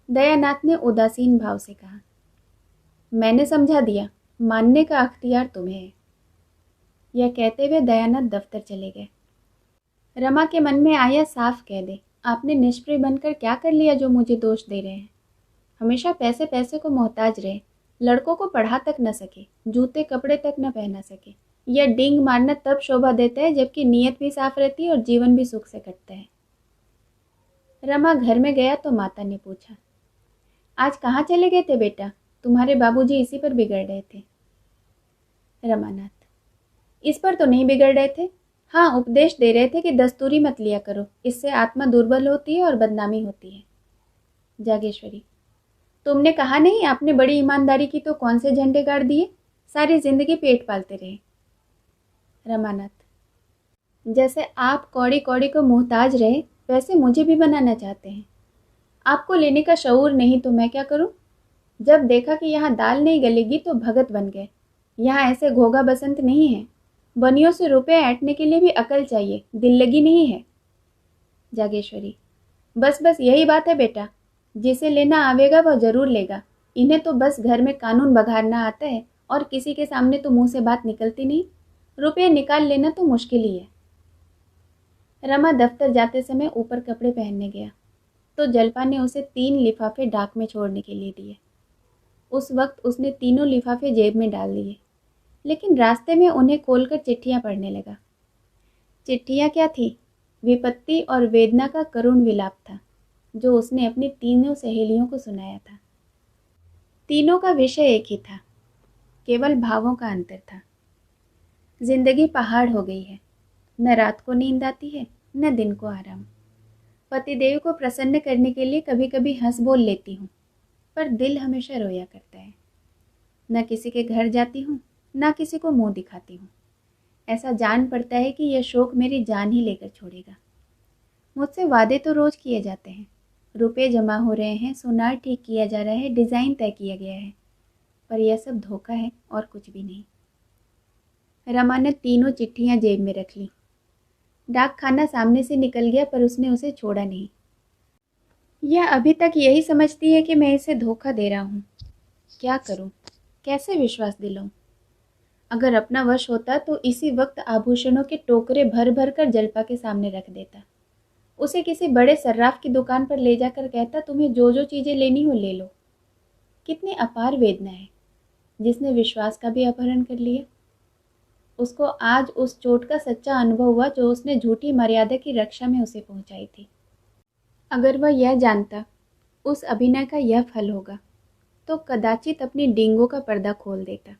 A: दयानाथ ने उदासीन भाव से कहा, मैंने समझा दिया, मानने का अख्तियार तुम्हें है। यह कहते हुए दयानाथ दफ्तर चले गए। रमा के मन में आया, साफ कह दे, आपने निष्प्रिय बनकर क्या कर लिया जो मुझे दोष दे रहे हैं? हमेशा पैसे पैसे को मोहताज रहे, लड़कों को पढ़ा तक न सके, जूते कपड़े तक न पहना सके। यह डींग मारना तब शोभा देता है जबकि नीयत भी साफ रहती है और जीवन भी सुख से कटता है। रमा घर में गया तो माता ने पूछा, आज कहाँ चले गए थे बेटा? तुम्हारे बाबूजी इसी पर बिगड़ रहे थे। रमानाथ: इस पर तो नहीं बिगड़ रहे थे। हाँ, उपदेश दे रहे थे कि दस्तूरी मत लिया करो, इससे आत्मा दुर्बल होती है और बदनामी होती है। जागेश्वरी: तुमने कहा नहीं आपने बड़ी ईमानदारी की तो कौन से झंडे गाड़ दिए? सारी जिंदगी पेट पालते रहे। रमानाथ: जैसे आप कौड़ी कौड़ी को मोहताज रहे, वैसे मुझे भी बनाना चाहते हैं। आपको लेने का शऊर नहीं तो मैं क्या करूं? जब देखा कि यहाँ दाल नहीं गलेगी तो भगत बन गए। यहाँ ऐसे घोगा बसंत नहीं है। बनियों से रुपए ऐंठने के लिए भी अकल चाहिए, दिल लगी नहीं है। जागेश्वरी: बस बस यही बात है बेटा, जिसे लेना आवेगा वह जरूर लेगा। इन्हें तो बस घर में कानून बघारना आता है और किसी के सामने तो मुंह से बात निकलती नहीं। रुपये निकाल लेना तो मुश्किल ही है। रमा दफ्तर जाते समय ऊपर कपड़े पहनने गया तो जलपा ने उसे 3 लिफाफे डाक में छोड़ने के लिए दिए। उस वक्त उसने तीनों लिफाफे जेब में डाल दिए, लेकिन रास्ते में उन्हें खोलकर चिट्ठियां पढ़ने लगा। चिट्ठियां क्या थी? विपत्ति और वेदना का करुण विलाप था, जो उसने अपनी तीनों सहेलियों को सुनाया था। तीनों का विषय एक ही था, केवल भावों का अंतर था। जिंदगी पहाड़ हो गई है, न रात को नींद आती है न दिन को आराम। पतिदेव को प्रसन्न करने के लिए कभी कभी हंस बोल लेती हूँ, पर दिल हमेशा रोया करता है। न किसी के घर जाती हूँ न किसी को मुंह दिखाती हूँ। ऐसा जान पड़ता है कि यह शोक मेरी जान ही लेकर छोड़ेगा। मुझसे वादे तो रोज किए जाते हैं, रुपए जमा हो रहे हैं, सोनार ठीक किया जा रहा है, डिज़ाइन तय किया गया है, पर यह सब धोखा है और कुछ भी नहीं। रमा ने तीनों चिट्ठियां जेब में रख ली। डाक खाना सामने से निकल गया, पर उसने उसे छोड़ा नहीं। यह अभी तक यही समझती है कि मैं इसे धोखा दे रहा हूँ। क्या करूँ, कैसे विश्वास दिलाऊं? अगर अपना वश होता तो इसी वक्त आभूषणों के टोकरे भर भर कर जलपा के सामने रख देता। उसे किसी बड़े सर्राफ की दुकान पर ले जाकर कहता, तुम्हें जो जो चीजें लेनी हो ले लो। कितनी अपार वेदना है, जिसने विश्वास का भी अपहरण कर लिया। उसको आज उस चोट का सच्चा अनुभव हुआ जो उसने झूठी मर्यादा की रक्षा में उसे पहुंचाई थी। अगर वह यह जानता उस अभिनय का यह फल होगा, तो कदाचित अपनी डींगों का पर्दा खोल देता।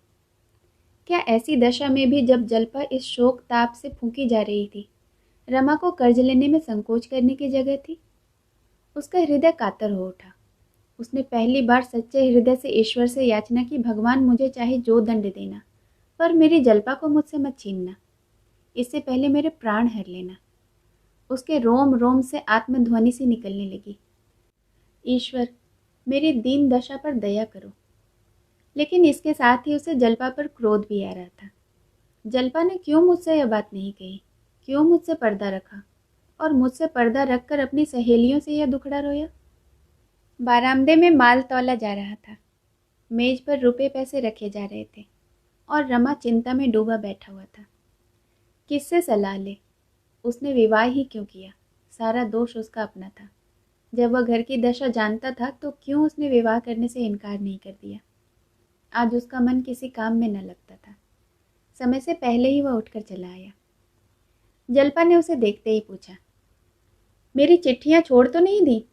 A: क्या ऐसी दशा में भी, जब जलपा इस शोक ताप से फूंकी जा रही थी, रमा को कर्ज लेने में संकोच करने की जगह थी? उसका हृदय कातर हो उठा। उसने पहली बार सच्चे हृदय से ईश्वर से याचना की, भगवान मुझे चाहे जो दंड देना, पर मेरी जलपा को मुझसे मत छीनना। इससे पहले मेरे प्राण हर लेना। उसके रोम रोम से आत्मध्वनि सी निकलने लगी, ईश्वर मेरी दीन दशा पर दया करो। लेकिन इसके साथ ही उसे जलपा पर क्रोध भी आ रहा था। जलपा ने क्यों मुझसे यह बात नहीं कही? क्यों मुझसे पर्दा रखा? और मुझसे पर्दा रखकर अपनी सहेलियों से यह दुखड़ा रोया? बारामदे में माल तौला जा रहा था। मेज पर रुपए पैसे रखे जा रहे थे और रमा चिंता में डूबा बैठा हुआ था। किससे सलाह ले? उसने विवाह ही क्यों किया? सारा दोष उसका अपना था। जब वह घर की दशा जानता था तो क्यों उसने विवाह करने से इनकार नहीं कर दिया? आज उसका मन किसी काम में न लगता था। समय से पहले ही वह उठकर चला आया। जलपा ने उसे देखते ही पूछा, मेरी चिट्ठियां छोड़ तो नहीं दी?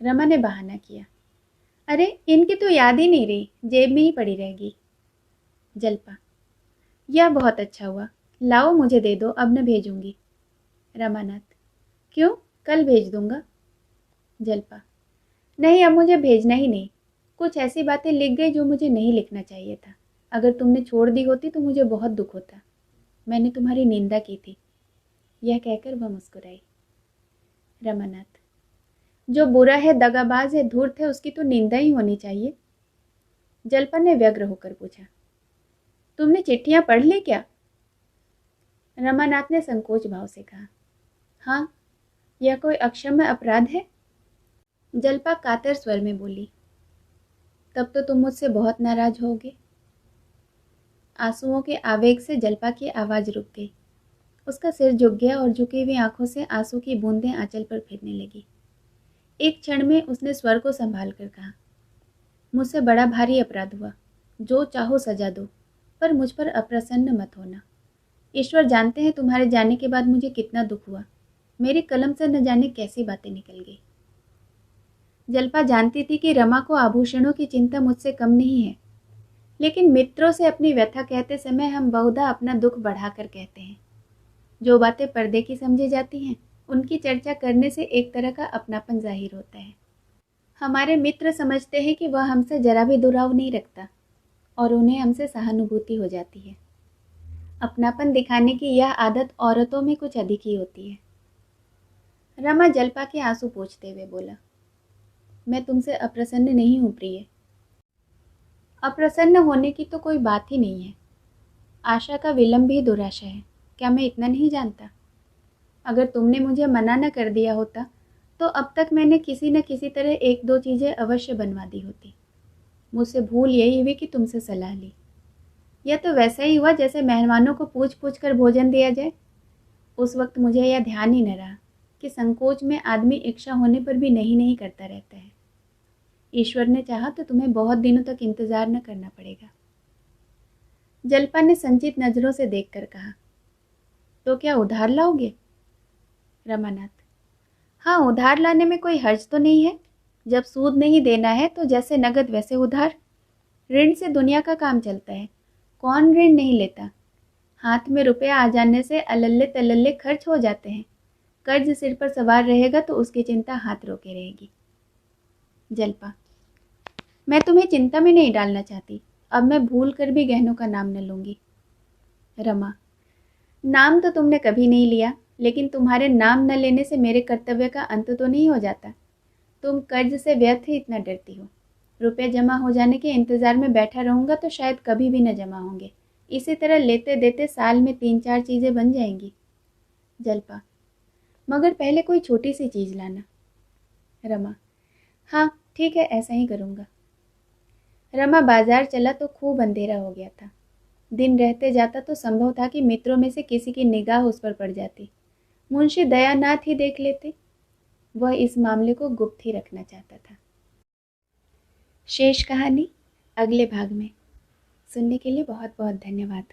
A: रमा ने बहाना किया, अरे इनकी तो याद ही नहीं रही, जेब में ही पड़ी रहेगी। जलपा, यह बहुत अच्छा हुआ, लाओ मुझे दे दो, अब न भेजूंगी। रमानाथ, क्यों? कल भेज दूंगा। जलपा, नहीं अब मुझे भेजना ही नहीं। कुछ ऐसी बातें लिख गई जो मुझे नहीं लिखना चाहिए था। अगर तुमने छोड़ दी होती तो मुझे बहुत दुख होता। मैंने तुम्हारी निंदा की थी। यह कहकर वह मुस्कुराई। रमानाथ, जो बुरा है, दगाबाज है, धूर्त है, उसकी तो निंदा ही होनी चाहिए। जलपा ने व्यग्र होकर पूछा, तुमने चिट्ठियां पढ़ ली क्या? रमानाथ ने संकोच भाव से कहा, हाँ, यह कोई अक्षम्य अपराध है? जलपा कातर स्वर में बोली, तब तो तुम मुझसे बहुत नाराज होगे। आंसुओं के आवेग से जलपा की आवाज रुक गई। उसका सिर झुक गया और झुकी हुई आंखों से आंसू की बूंदें आंचल पर फिरने लगी। एक क्षण में उसने स्वर को संभाल कर कहा, मुझसे बड़ा भारी अपराध हुआ, जो चाहो सजा दो, पर मुझ पर अप्रसन्न मत होना। ईश्वर जानते हैं तुम्हारे जाने के बाद मुझे कितना दुख हुआ। मेरी कलम से न जाने कैसी बातें निकल गई। जलपा जानती थी कि रमा को आभूषणों की चिंता मुझसे कम नहीं है, लेकिन मित्रों से अपनी व्यथा कहते समय हम बहुधा अपना दुख बढ़ाकर कहते हैं। जो बातें पर्दे की समझी जाती हैं, उनकी चर्चा करने से एक तरह का अपनापन जाहिर होता है। हमारे मित्र समझते हैं कि वह हमसे जरा भी दुराव नहीं रखता और उन्हें हमसे सहानुभूति हो जाती है। अपनापन दिखाने की यह आदत औरतों में कुछ अधिक ही होती है। रमा जलपा के आंसू पोंछते हुए बोला, मैं तुमसे अप्रसन्न नहीं हूँ प्रिय। अप्रसन्न होने की तो कोई बात ही नहीं है। आशा का विलंब भी दुराशा है। क्या मैं इतना नहीं जानता? अगर तुमने मुझे मना न कर दिया होता तो अब तक मैंने किसी न किसी तरह एक दो चीज़ें अवश्य बनवा दी होती। मुझसे भूल यही हुई कि तुमसे सलाह ली। यह तो वैसा ही हुआ जैसे मेहमानों को पूछ पूछ कर भोजन दिया जाए। उस वक्त मुझे यह ध्यान ही न रहा कि संकोच में आदमी इच्छा होने पर भी नहीं नहीं करता रहता है। ईश्वर ने चाहा तो तुम्हें बहुत दिनों तक इंतजार न करना पड़ेगा। जल्पा ने संचित नजरों से देखकर कहा, तो क्या उधार लाओगे? रमानाथ, हाँ, उधार लाने में कोई हर्ज तो नहीं है। जब सूद नहीं देना है तो जैसे नगद वैसे उधार। ऋण से दुनिया का काम चलता है, कौन ऋण नहीं लेता। हाथ में रुपया आ जाने से अलल्ले तलल्ले खर्च हो जाते हैं। कर्ज सिर पर सवार रहेगा तो उसकी चिंता हाथ रोके रहेगी। जल्पा, मैं तुम्हें चिंता में नहीं डालना चाहती। अब मैं भूल कर भी गहनों का नाम न लूंगी। रमा, नाम तो तुमने कभी नहीं लिया, लेकिन तुम्हारे नाम न लेने से मेरे कर्तव्य का अंत तो नहीं हो जाता। तुम कर्ज से व्यर्थ ही इतना डरती हो। रुपए जमा हो जाने के इंतजार में बैठा रहूंगा तो शायद कभी भी न जमा होंगे। इसी तरह लेते देते साल में 3-4 चीजें बन जाएंगी। जल्पा, मगर पहले कोई छोटी सी चीज लाना। रमा, हाँ ठीक है, ऐसा ही करूंगा। रमा बाजार चला तो खूब अंधेरा हो गया था। दिन रहते जाता तो संभव था कि मित्रों में से किसी की निगाह उस पर पड़ जाती। मुंशी दयानाथ ही देख लेते। वह इस मामले को गुप्त ही रखना चाहता था। शेष कहानी अगले भाग में। सुनने के लिए बहुत बहुत धन्यवाद।